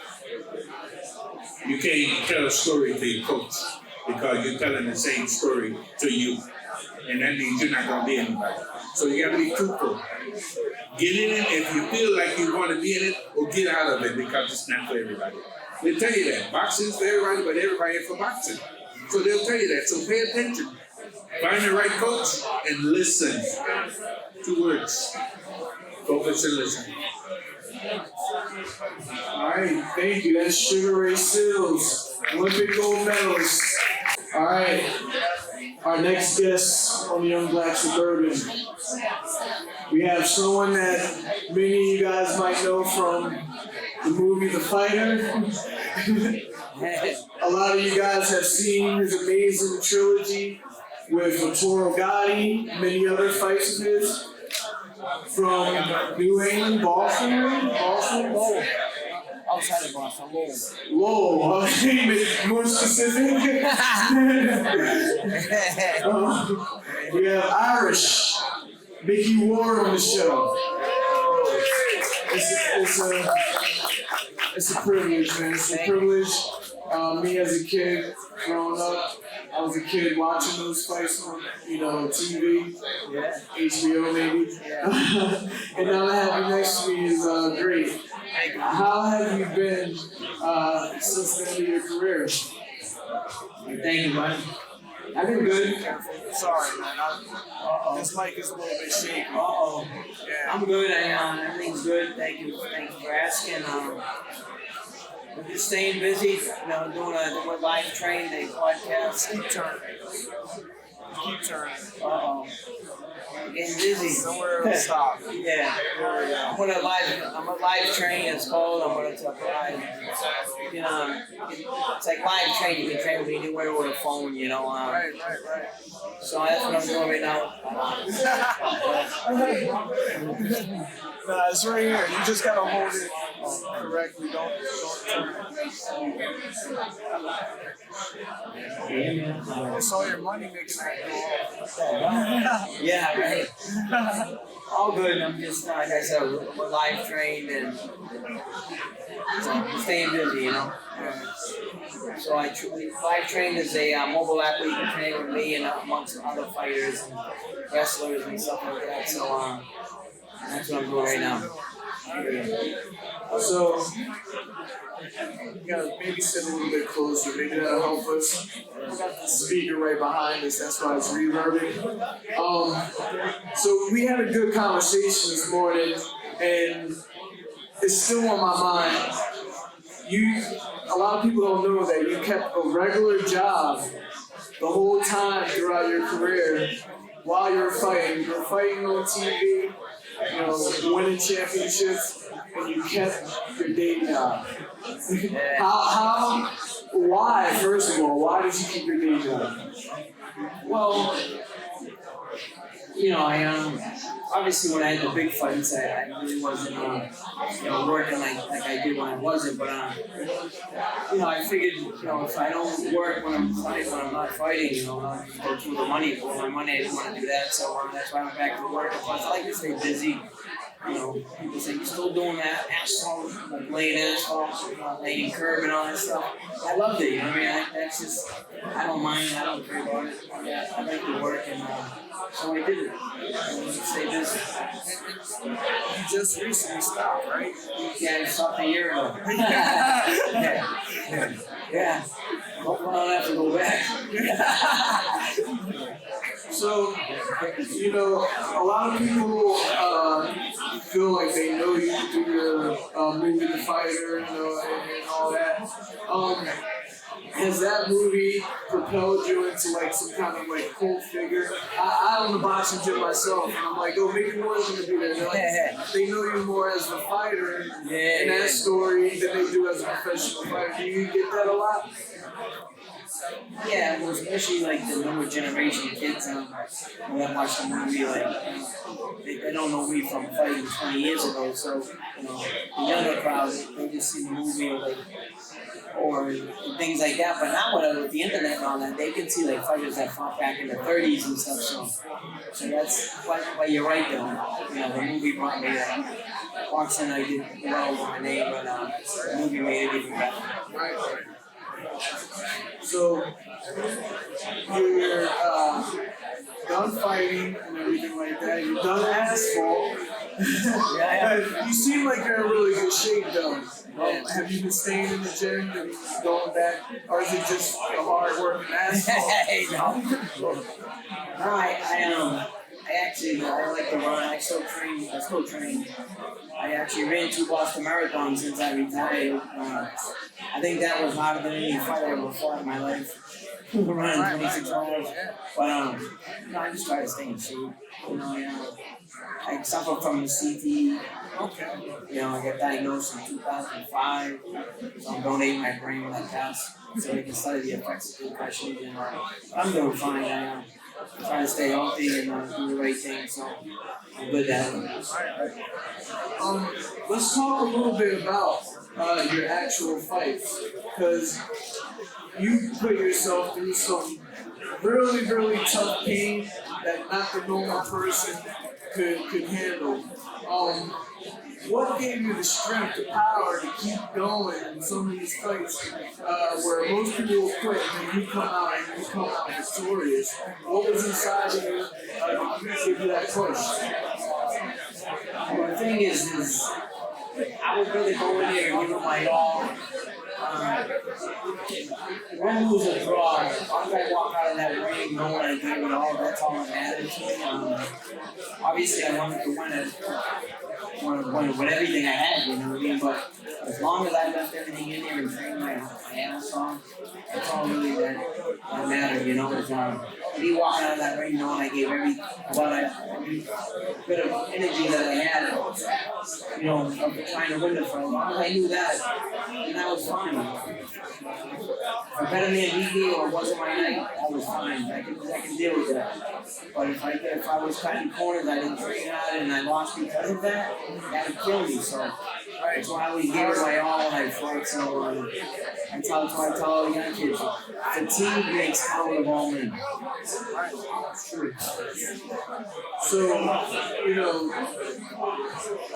You can't tell a story to your coach because you're telling the same story to you. And that means you're not going to be anybody. So you got to be truthful. Get in it if you feel like you want to be in it, or get out of it because it's not for everybody. They tell you that. Boxing is for everybody, but everybody is for boxing. So they'll tell you that. So pay attention. Find the right coach and listen. 2 words. Focus and listen. All right, thank you. That's Sugar Ray Seals, Olympic gold medalist. All right, our next guest on Young Black Suburban. We have someone that many of you guys might know from the movie The Fighter. A lot of you guys have seen his amazing trilogy with Toro Gotti, many other fights of his. From New England, Boston, Lowell. Outside of Boston, Lowell, more specific. We have Irish, Micky Ward on the show. It's a privilege, man. It's a privilege. Me as a kid, growing up, I was a kid watching those fights on, TV, HBO maybe. And now to have you next to me is great. How have you been since the end of your career? Thank you, buddy. I've been good. Sorry, man. This mic is a little bit shaky. Yeah. I'm good. Everything's good. Thank you for asking. I'm just staying busy, doing a live training podcast. Keep turning. Getting busy. Somewhere to stop. Yeah. I'm a live train, it's called. I'm gonna live. It's like live train. You can train with anywhere with a phone, Right. So that's what I'm doing right now. Nah, it's right here. You just gotta hold it correctly. Don't turn it. It's all your money making that go off. Yeah, right. All good. I'm just, like I said, we're live trained and so I'm staying busy, So live trained is a mobile app where you can train with me and amongst other fighters and wrestlers and stuff like that. So that's what I'm doing right now. So, you gotta maybe sit a little bit closer. Maybe that'll help us. We got the speaker right behind us. That's why it's reverbing. So we had a good conversation this morning, and it's still on my mind. A lot of people don't know that you kept a regular job the whole time throughout your career while you were fighting. You were fighting on TV, winning championships, and you kept your day job. Why, first of all, why did you keep your day job? Well, I obviously when I had the big fights, I really wasn't, working like I did when I wasn't. But I figured, if I don't work when I'm not fighting, I'll just go through the money for my money. I didn't want to do that, so that's why I went back to work. Plus, I like to stay busy. you know, people say, "You still doing that asphalt, like laying asphalt, laying curb and all that stuff?" I loved it, you know what I mean? That's just, I don't mind, I don't care about it. I like the work, and so I did it. And stay busy. You just recently stopped, right? Yeah, I stopped a year ago. Yeah. Hopefully I don't have to go back. So, you know, a lot of people feel like they know you through your movie The Fighter, you know, and all that. Has that movie propelled you into like some kind of like cult figure? I own a boxing gym myself, and I'm like, oh, maybe more gonna be there. They know you more as the fighter in that story than they do as a professional fighter. Do you get that a lot? Yeah, well, especially like the newer generation kids when I watch the movie, like they don't know me from fighting 20 years ago. So you know, the younger crowd, they just see the movie or things like that. But now with the internet and all that, they can see like fighters that fought back in the 30s and stuff. So that's why you're right though. You know, the movie brought me boxing. I did well with my name, but the movie made it even better. So you're done fighting and everything like that. You're done asphalt. You seem like you're in really good shape though. Have you been staying in the gym and going back, or is it just a hard working asphalt? No, I like to run. I still train. I actually ran 2 Boston marathons since I retired. I think that was harder than any fight I ever fought in my life. Running 26 miles. But no, I just try to stay in shape. You know, I suffer from a CT. Okay. You know, I got diagnosed in 2005. So I'm donating my brain when I pass, so they can study the effects of concussion. And I'm doing fine. I'm trying to stay healthy and do the right thing. So I'm good at it. Let's talk a little bit about your actual fights, because you put yourself through some really, really tough pain that not the normal person could handle. What gave you the strength, the power to keep going in some of these fights where most people will quit and you come out victorious? What was inside of you to give you that push? Well, the thing is I would really go in there and give it my all. Win, lose, or draw, once I walk out of that ring knowing I gave it all, that's all that matters to me. Obviously, I wanted to win it. I wanted to win with everything I had, you know what I mean? But as long as I left everything in there and trained my ass off, that's all really that mattered, you know? Me walking out of that ring knowing I gave every bit of energy that I had, you know, of trying to win the fight. As long as I knew that, then I was fine. If a better man beat me or it wasn't my night, I was fine. I can deal with that. But if I was cutting corners, I didn't train hard and I lost because of that, that would kill me. So that's why I always gave it my all when I fight. So I tell all the young kids, fatigue makes count of all men. Sure. So, you know,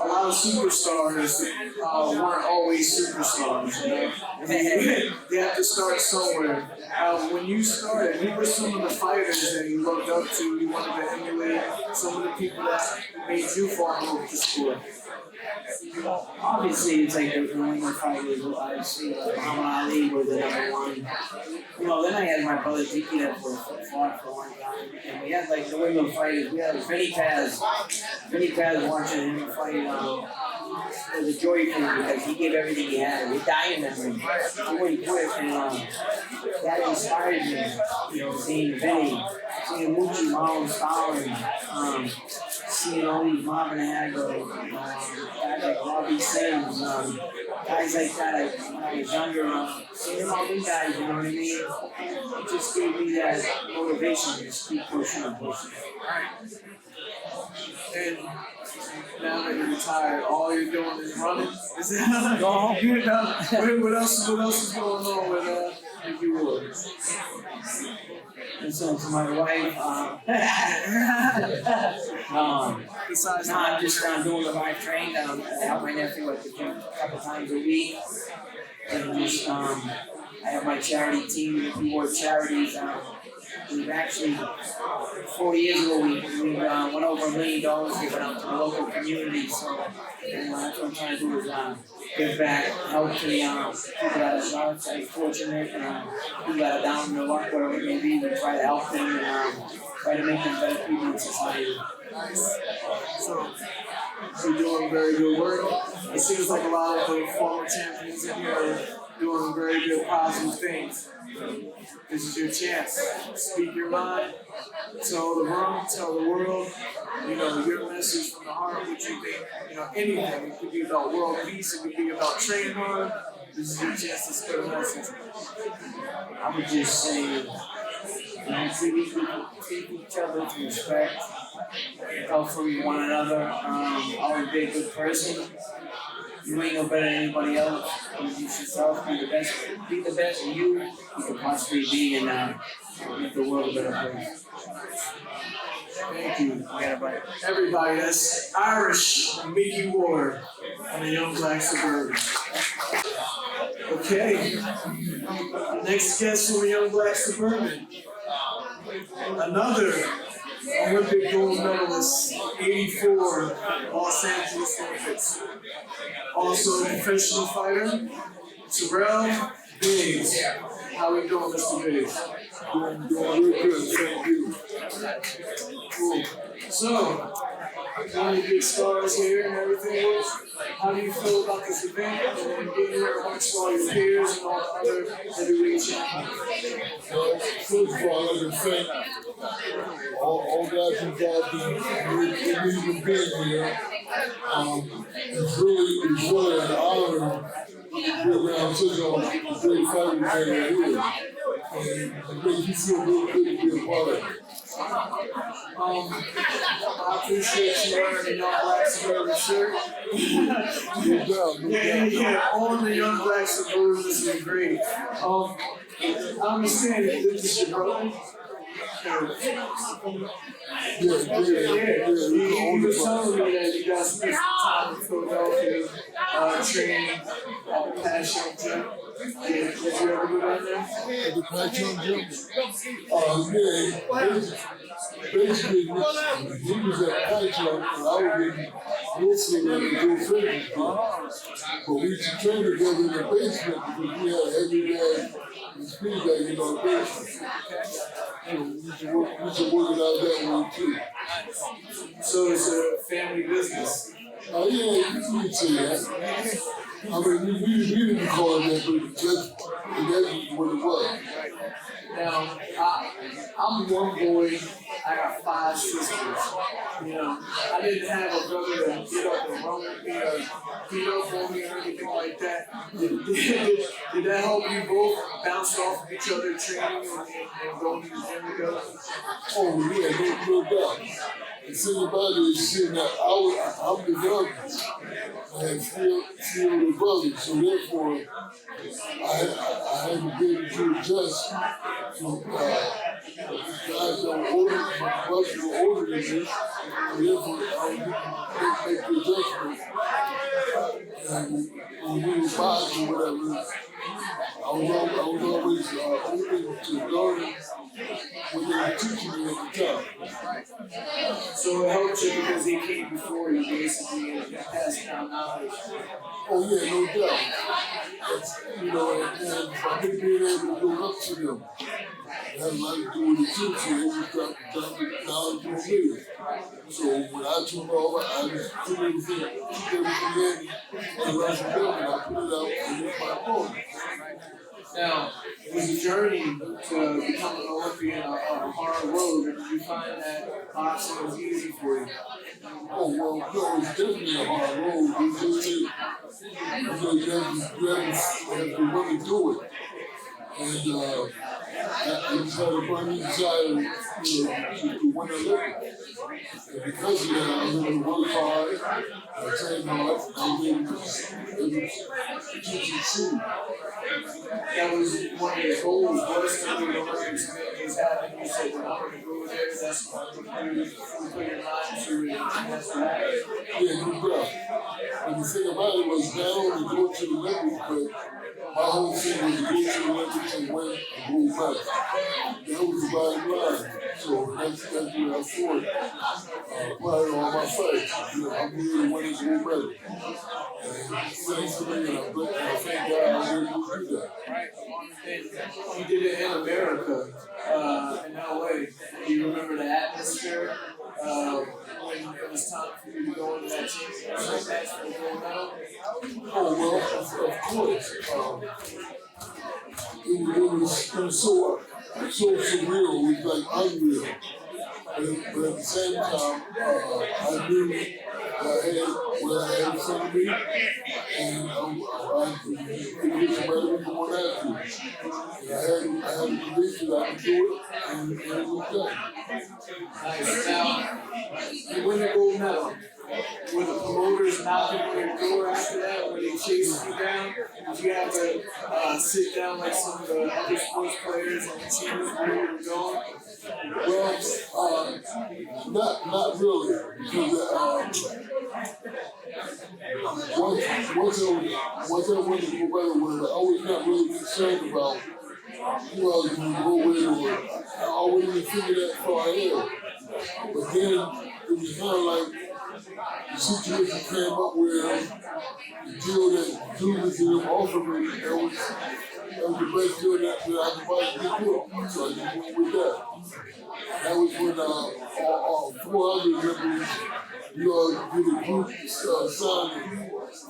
a lot of superstars weren't always superstars, you know? They have to start somewhere. When you started, who were some of the fighters that you looked up to, you wanted to emulate, some of the people that made you fall in love with the sport? Obviously, it's like the women fighters. Obviously, Muhammad Ali was the #1. You know, then I had my brother Micky that fought for one time. And we had like the women fighters. We had Vinny Paz. Vinny Paz watching him fight. It was a joy for me because he gave everything he had. He died in that ring. He wouldn't quit. And that inspired me. You know, seeing Vinny, seeing Micky, Marlon Starling, seeing all these Marvin Hagler, guys like Robbie Sims, guys like that. When I was younger, seeing all these guys, you know what I mean? It just gave me that motivation to just keep pushing and pushing. And now that you're retired, all you're doing is running? Is that no? You know, what else is going on Micky Ward. And so to my wife, Besides no, I'm just doing the live train. I help my nephew at the gym a couple times a week. And just, I have my charity team, Micky Ward Charities. We've actually, 4 years ago, we went over $1 million given out to the local community. So that's what I'm trying to do is give back, help to the people that are not so fortunate, people that are down in the luck, whatever it may be. We try to help them and try to make them better people in society. nice. So you're doing very good work. It seems like a lot of the former champions in here are doing very good, positive things. This is your chance. Speak your mind. Tell the room, tell the world, your message from the heart, what you think, anything. It could be about world peace, it could be about training hard. This is your chance to spread a message. I would just say, treat each other with respect, help for one another, always be a good person. You ain't no better than anybody else. You just yourself, be the best you can possibly be, and make the world a better place. Thank you. Everybody, that's Irish Micky Ward on the Young Black Suburban. Okay, next guest from the Young Black Suburban. Another Olympic gold medalist, 84 Los Angeles Olympics. Also a professional fighter, Tyrell Biggs. How are you doing, Mr. Biggs? Doing real good, thank you. Cool. So, one of the big stars here and everything. How do you feel about this event and being here amongst all your peers and all the other heavyweight champions? Well, first of all, I'd like to thank all guys involved in even being here. It's really an honor to be around such a great fighting man here. And it makes you feel real good to be a part of it. I appreciate you wearing the Young Black Suburban shirt. No doubt. Yeah, on the Young Black Suburban, this is great. I understand that this is your brother. He was telling me that you guys spent some time in Philadelphia training at the Passion Gym. Did you ever go down there? At the Passion Gym? Basically, he was at Passion and I was in Wilson and Joe Fitness. But we used to train together in the basement because we had every day and speed bag in our basement. So we used to work it out that way too. So it's a family business. Yeah, you could say that. I mean, we didn't call it that, but that's what it was. Now, I'm one boy. I got 5 sisters. I didn't have a brother to get up and run with me or beat up on me or anything like that. Did that help you both bounce off of each other, training and going to the gym together? Oh, yeah, no doubt. The thing about it is seeing that I'm the youngest and still the brother, so therefore I had to be able to adjust to guys that were older, my brothers were older than me, and therefore I would make the adjustment. And when we were boxing or whatever, I was always open to learning what they were teaching me at the time. So it helped you because he came before you, basically, and passed down knowledge. Oh yeah, no doubt. And I think being able to go up to them had a lot to do with it too, so they was dropping knowledge on me. So when I took over, I just took everything in and rushed them and I put it out against my opponent. Now, was the journey to become an Olympian a hard road, or did you find that boxing was easy for you? Oh, well, no, it's definitely a hard road. It's just that you have to really do it. And I just had a burning desire, to win a living. And because of that, I was able to work hard, train hard, and I was able to succeed. That was one of your goals, was to do the Olympics, and it just happened. You said, well, I'm going to go there, that's what I'm going to do. You put your mind to it, and that's what happened. Yeah, no doubt. And the thing about it was not only go to the Olympics, but my whole thing was to go to the Olympics and win a gold medal. That was the bottom line. So that's where I fought. Probably all my fights. I'm here to win this gold medal. And thanks to me, and I thank God I was able to do that. Right. And you did it in America, in LA. Do you remember the atmosphere when it was time for you to go into that championship match for the gold medal? Oh, well, of course. It was so surreal. It was like unreal. But at the same time, I knew that I had what I had in front of me, and I could get somebody who wanted to. And I had the belief that I could do it, and it was done. Nice. Now, you win the gold medal. Were the promoters knocking on your door after that? Were they chasing you down? Did you have to sit down like some of the other sports players on the teams where you were going? Well, not really, because once I went to go better, I was not really concerned about who I was going to go with, or I already figured that far ahead. But then it was kind of like the situation came up where the deal that Julius and them offered me, that was the best deal that I could possibly do. So I just went with that. That was when 400 members, did a group signing.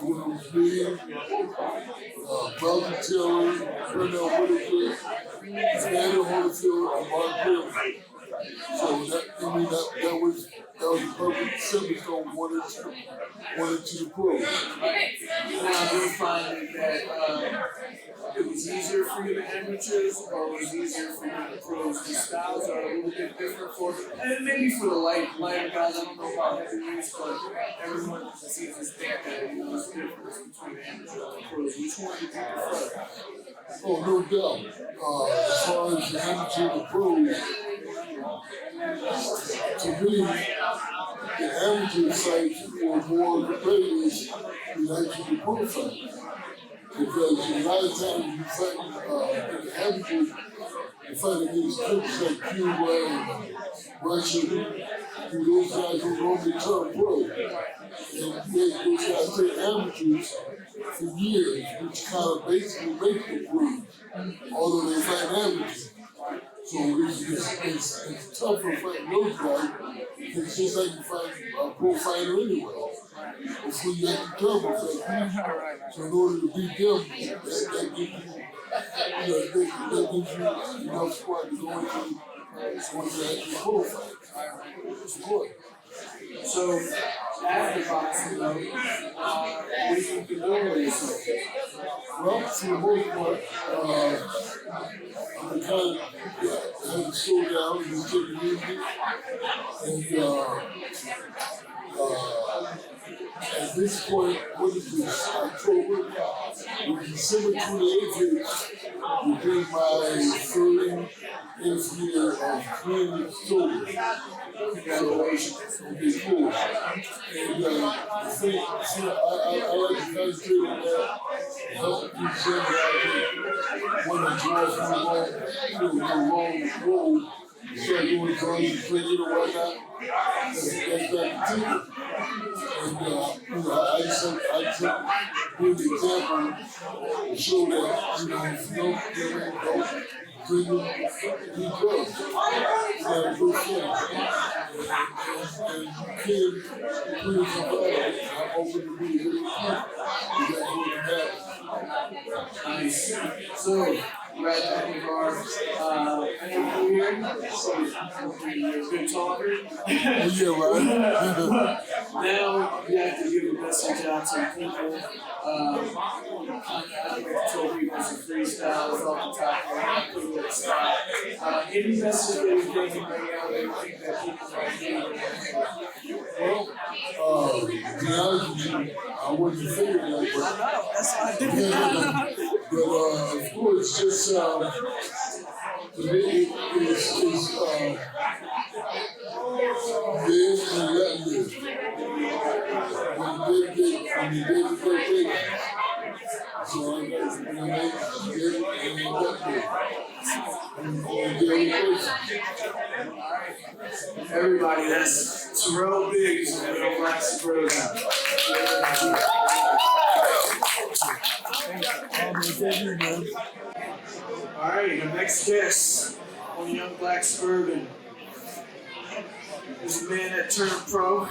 When it was me, Brother Taylor, Tyrell Stanley Holyfield, and Mark Perry. So that was the perfect stepping stone wanted to the pros. Now, do you find that it was easier for you the amateurs, or was it easier for you the pros? The styles are a little bit different and maybe for the lighter guys. I don't know about heavyweights, but everyone seems to think that there's a difference between the amateurs and the pros. Which one do you prefer? Oh, no doubt. As far as the amateur and the pros, to me, the amateur fights were more competitive than actually the pro fights. Because a lot of times you fight in the amateur, you fight against countries like Cuba and Russia, those guys who normally turn pro. And those guys stay amateurs for years, which kind of basically makes them pros, although they fight amateurs. So it's tougher fighting those guys. It's just like you fight a pro fighter anyway. It's when you have to turbo fight. So in order to beat them, that gives you enough squad to go into the actual pro fight. It's good. So, after boxing, what do you think you're doing with yourself? Well, for the most part, I kind of had to slow down and just take it easy. And at this point, what is this, October? December 28th will be my 30th year of clean sober. Congratulations. Okay, cool. And I like to concentrate on that, help these young guys when they draw from the long road, start doing drugs and drinking and whatnot. That's that particular. And I just be an example to show that, if you don't get in, don't drink and do drugs. You gotta do things. And you can't please somebody. I'm open to be a little kid. You gotta do it. Nice. So, Red Penny Bar. Any of you here? You're a good talker. Yeah, right. Now you have to give a message out to people. I like to tell people some freestyles off the top of the spot. Any message that you think you bring out that you think that people might need? Well, to be honest with you, I wasn't thinking that, I know, that's why I did it. but of course, just to me, it's live and let live. When you did it. So I got to live and let live. Everybody, that's Tyrell Biggs and Young Black Suburban. Alright, the next guest on Young Black Suburban is a man that turned pro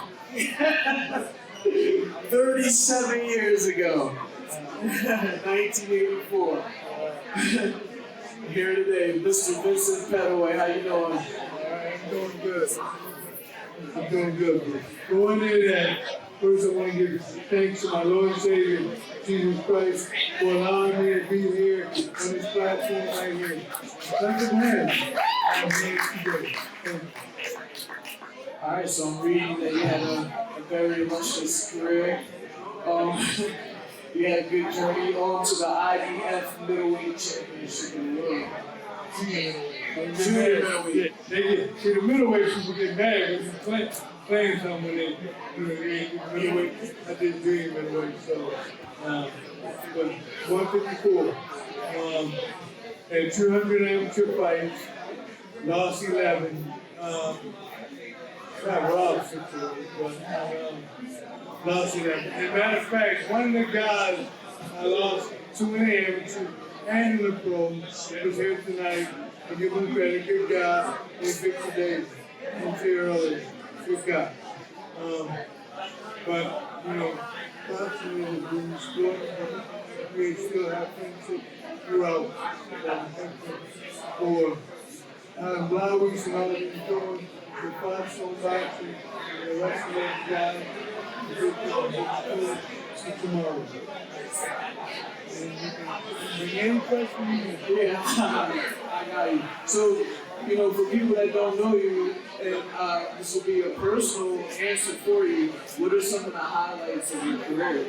37 years ago, 1984. Here today, Mr. Vincent Pettway. How you doing? I'm doing good. I'm doing good. Going into that, first I want to give thanks to my Lord and Savior, Jesus Christ, for allowing me to be here on this platform right here. Second hand, I'm here today. Thank you. Alright, so I'm reading that you had a very illustrious career. You had a good journey on to the IBF middleweight championship in the world. See, the middleweight people get mad when you playing something when they middleweight. I did dream middleweight, so but 154. Had 200 amateur fights, lost 11. Got robbed 6 of them, but lost 11. As a matter of fact, one of the guys I lost to an amateur and in the pro that was here tonight. I give him credit, good guy, in 50 days. From Tyrell, good guy. But, boxing is a boom sport. We still have friendship throughout. So I'm thankful for Blyweiss and all that he's doing. The boxing, and the rest of those guys. See tomorrow. And you can bring any question you can. Yeah, I got you. So, for people that don't know you, and this will be a personal answer for you, what are some of the highlights of your career?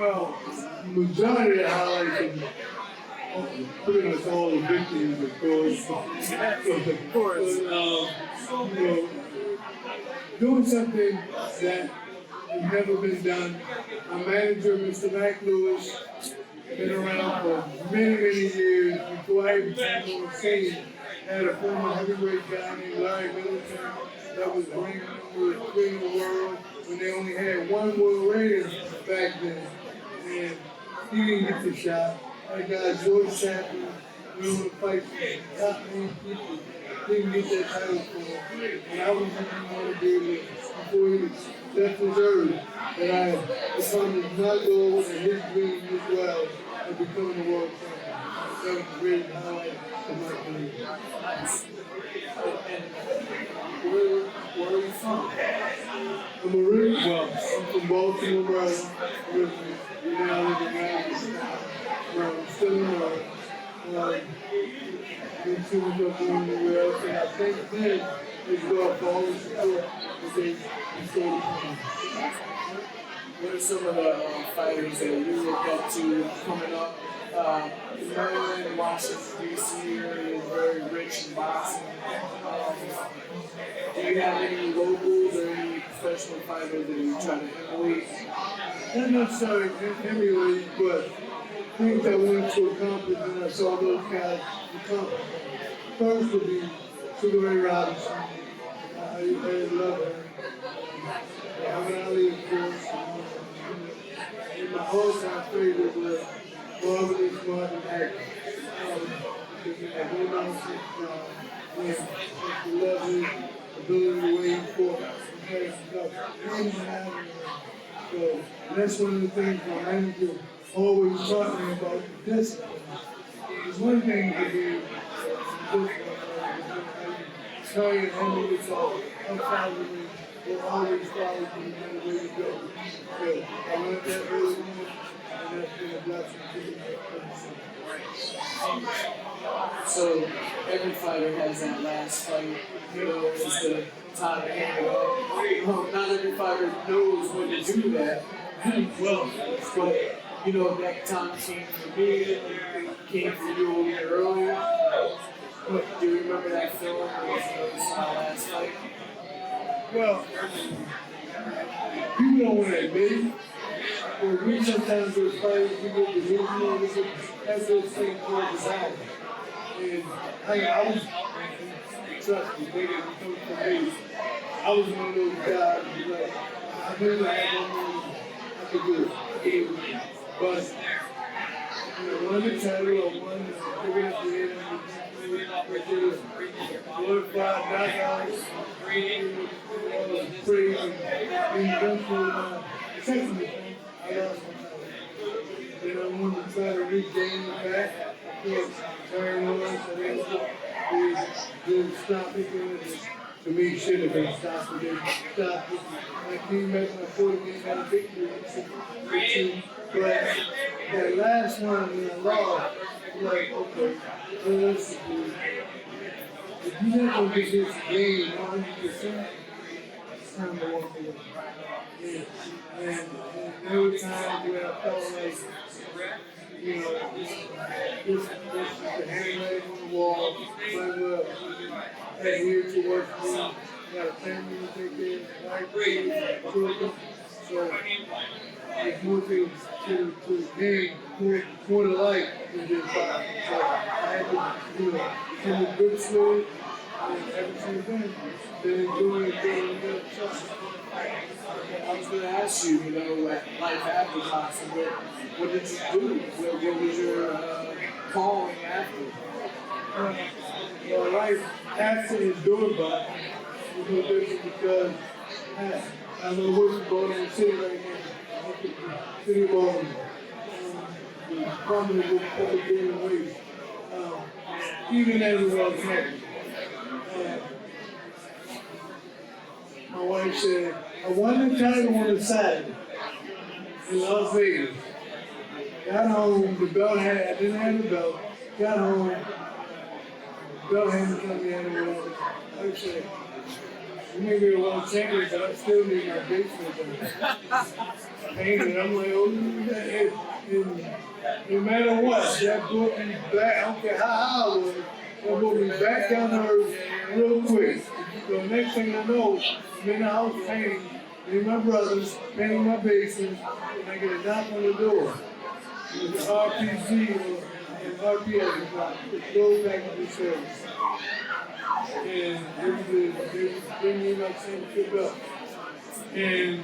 Well, majority of the highlights of pretty much all the victories, of course. Of course. But, doing something that has never been done. My manager, Mr. Mac Lewis, been around for many, many years. Before I even came on the scene, had a former heavyweight guy named Larry Middleton that was bringing the world when they only had one world rating back then. And he didn't get the shot. That guy, George Chapman, we were to fight top name people. Didn't get that title for him. And I was looking on to be able to, before he left his earth, that I become my goal and his dream as well of becoming the world champion. That was a great highlight of my career. Where are you from? I'm I'm from Baltimore, Maryland. Now I live in Maryland. I'm still in Maryland. Been tuned up anywhere else, and I thank them as well for all the support that they showed. What are some of the fighters that you look up to coming up? Maryland, Washington, D.C. area is very rich in boxing. Do you have any locals or any professional fighters that you try to emulate? Not necessarily emulate, but things I wanted to accomplish and I saw those guys accomplish. First would be Sugar Ray Robinson. I love her. Muhammad Ali, of course. And my all-time favorite was Marvelous Martin Actor. I love his ability to weigh for So that's one of the things my manager always taught me about discipline. it's one thing to be try and handle yourself outside of me, will always follow you no matter where you go. So I learned that really well, and that's been a blessing to me. So every fighter has that last fight, it's the time to hang it up. Not every fighter knows when to do that. Well, but that time came for me, it came for you a little earlier. But do you remember that feeling when it was my last fight? Well, people don't want to admit it, but we sometimes go fight, we get delusional, we get that's those things for design. And I was, trust me, they didn't come from me. I was one of those guys who like, I knew that I had one I could do it. But, one the title or one picking up the end of the glorified knockouts, praise, and eventually, secondly, I lost my title. Then I wanted to try to regain it back. Tyrell, they stop thinking to me should have been stopped. They stopped it. I came back my 40 game had a victory. But that last one when I lost, I was like, okay, realistically, if you're not going to get this game 100%, it's time to walk away. And there were times where I felt like, this is the handwriting on the wall, but adhere to work for me, got a family to take care of, wife, kids, children, so there's more things to the game, more to life than just fight. So I had to, come with good sleep, and ever since then, been enjoying it. I was going to ask you, life after boxing, what did you do? What was your calling after? Well, life after is doing boxing is no different because I'm in Witherspoon City right now. City of Baltimore. Prominent with public gaining weight. Even as a world champion. My wife said, I won the title on the Saturday in Las Vegas. Got home, the belt I didn't have the belt. Got home, belt hadn't come in or whatever. I said, you may be a world champion, but I still need my basement done. Painted, I'm like, no matter what, that brought me back, I don't care how I was, that brought me back down to earth real quick. So the next thing I know, I'm in the house painting, me and my brothers, painting my basement, and I get a knock on the door. It was the RPC and RPS, the Go Back to the Service. And they made my championship belt. And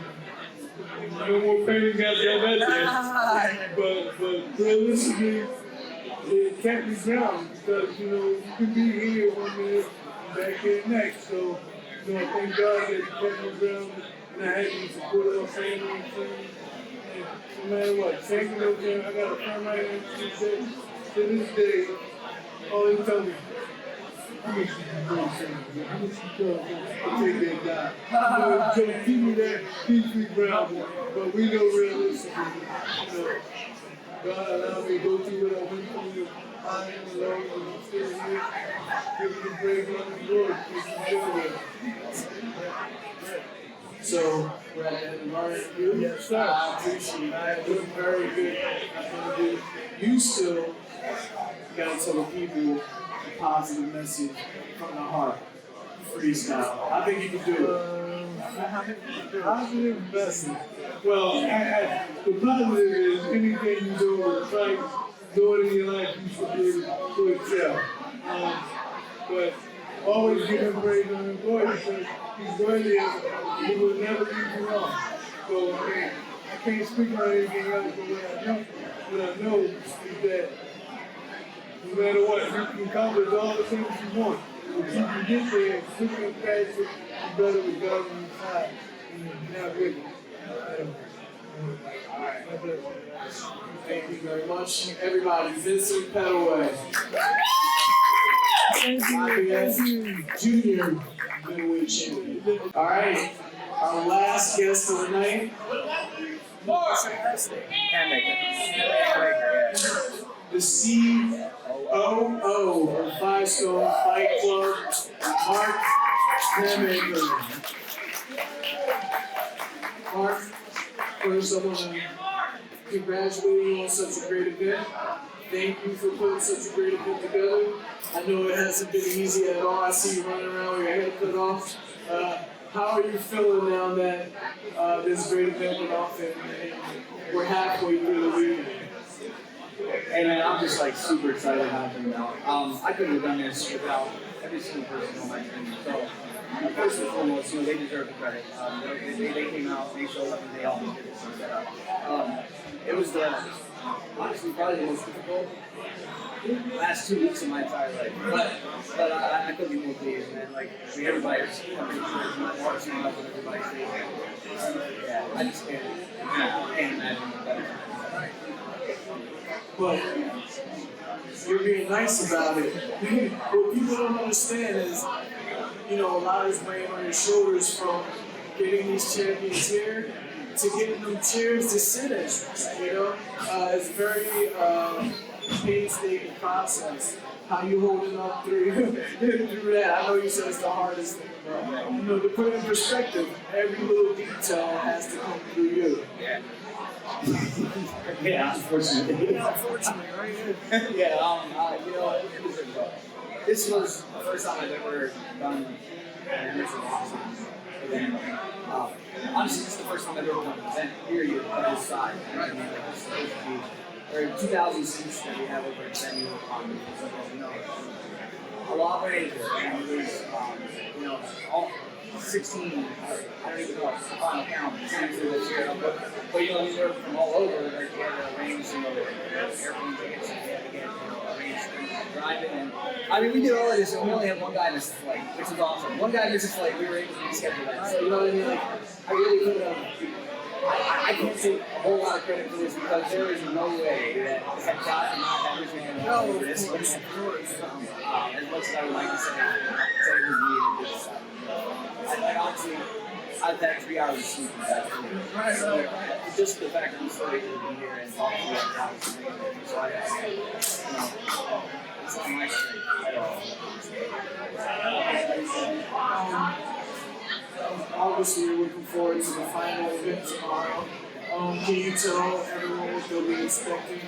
no more painting got that but realistically, it kept me grounded because, you could be here one minute and back here next. So, I thank God that it kept me grounded and I had the support of my family and friends. And no matter what, thank you, I got a friend right here who said, to this day, all he told me, how much you can do, how much you can take that guy. So keep me there, keep me grounded. But we know realistically, God allowed me to go through what I went through. I am alone, and I'm still here. Give me praise and glory. So, we're at the end of our interview. Yes, sir. I appreciate it. It was very good. You still got to tell the people a positive message from the heart. Freestyle. I think you can do it. Positive message. Well, the positive is anything you do with Christ, do it in your life, you should be able to excel. But always give him praise and glory because he's worthy of it. He will never leave you wrong. So, I can't speak on anything else, but what I know is that no matter what, you can accomplish all the things you want. If you can get there quicker and faster, you're better with God on your side. And you're not with you. Thank you very much, everybody. Vincent Pettway. IBS Junior Middleweight Champion. All right, our last guest of the night. The COO of Five Stone Fightclub, Mark Hammaker. Mark, first I want to congratulate you on such a great event. Thank you for putting such a great event together. I know it hasn't been easy at all. I see you running around with your head cut off. How are you feeling now that this great event went off and we're halfway through the weekend? Hey man, I'm just like super excited about it now. I couldn't have done this without every single person on my team. So first and foremost, they deserve the credit. They came out, they showed up, and they always did this and set up. It was honestly probably the most difficult last 2 weeks of my entire life. But I couldn't be more pleased, man. Everybody's coming to my heart smiles and everybody's saying, yeah, I just can't imagine a better time. But you're being nice about it. What people don't understand is, a lot is weighing on your shoulders from getting these champions here to getting them chairs to sit in. It's a very painstaking process. How you holding up through that? I know you said it's the hardest thing, but to put it in perspective, every little detail has to come through you. Yeah. Yeah, unfortunately. Unfortunately, right? Yeah, this was the first time I've ever done an amateur boxing event. Honestly, this is the first time I've ever done an event, period, of this size. This is supposed to be, there are 2,000 seats that we have over at venue. A lot went into it, and it was, all 16, I don't even know the final count, teams this year, but they're from all over, they had to arrange, airplane tickets, and they had to get, arranged driving, and we did all of this, and we only had one guy miss a flight, which is awesome. One guy missed a flight, we were able to reschedule that, so I really could have, I can't take a whole lot of credit for this because there is no way that had God not had his hand on this. As much as I would like to say it was me that did this. Honestly, I've had 3 hours of sleep in that. So, just the fact that I'm still able to be here and talk to you about this. So it's not my strength at all. Obviously, you're looking forward to the final event tomorrow. Can you tell everyone what they'll be expecting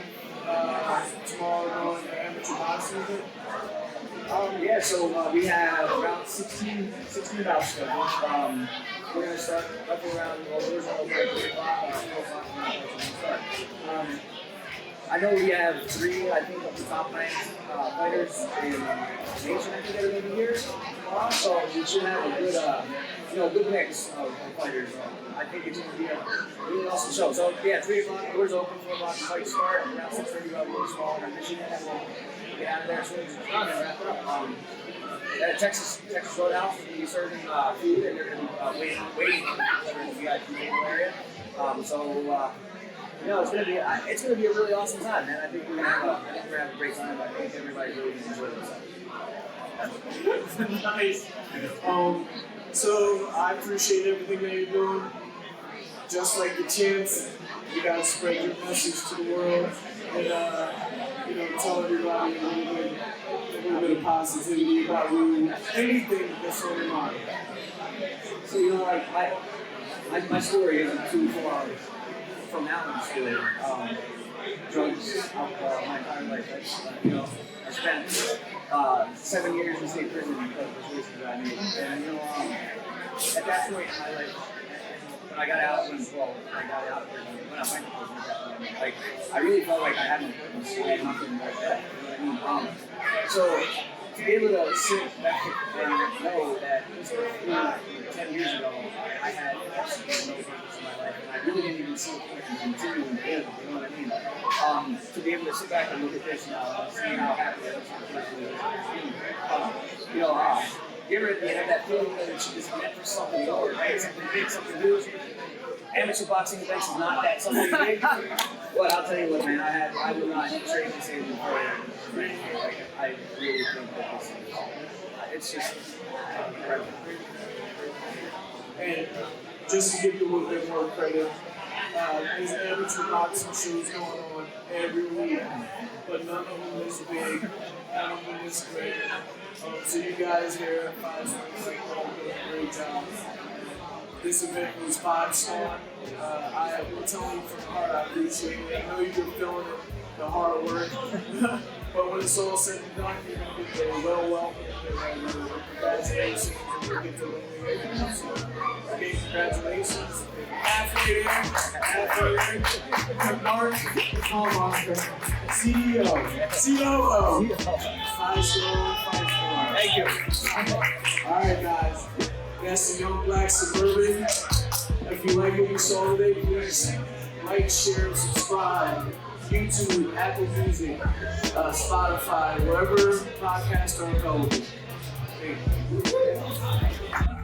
tomorrow in the amateur boxing event? So we have around 16 bouts scheduled. We're going to start roughly around, there's over at 3 o'clock, 4 o'clock. I know we have 3, I think, of the top ranked fighters in the nation, I think, that are going to be here. So we should have a good, good mix of fighters. I think it's going to be a really awesome show. So, 3 o'clock, doors open, 4 o'clock, fight start, around 6:30, we'll have a little small intermission, and we'll get out of there as soon as it's done and wrap it up. At Texas Roadhouse, we'll be serving food, and they're going to be waiting for people in the VIP area. It's gonna be a really awesome time, man. I think we're gonna have a great time. I think everybody's really gonna enjoy themselves. Nice. So I appreciate everything that you're doing. Just like the chance, you gotta spread your message to the world and tell everybody a little bit of positivity about anything that's on your mind. So my story isn't too far from Allen's story. Drugs, alcohol, my entire life. I spent 7 years in state prison because of the choices that I made. And at that point in my life, when I got out of prison, when I went to prison, I really felt like I had no purpose. I had nothing like that. You know what I mean? So to be able to sit back and know that this was 10 years ago, I had absolutely no purpose in my life, and I really didn't even see a point in continuing to live, you know what I mean? To be able to sit back and look at this now and see how happy I was for the person you ever have that feeling that it should just meant for something more, right? Something big, something new. Amateur official boxing events is not that something big. But I'll tell you what, man, I will not trade this in for anything. Like, I really think that this is, it's just incredible. And just to give you a little bit more credit, there's amateur boxing shows going on every week, but none of them is big, none of them is great. So you guys here at Fightclub are doing a great job. This event was 5-star. I will tell you from the heart, I appreciate it. I know you've been feeling it, the hard work, but when it's all said and done, you're going to get there well welcome. Congratulations, and you'll get to win the event. So, again, congratulations. Halfway there, Mark Hammaker, CEO, COO, 5-star. Thank you. All right, guys. That's the Young Black Suburban. If you like what you saw today, please like, share, and subscribe. YouTube, Apple Music, Spotify, wherever podcasts are available. Thank you.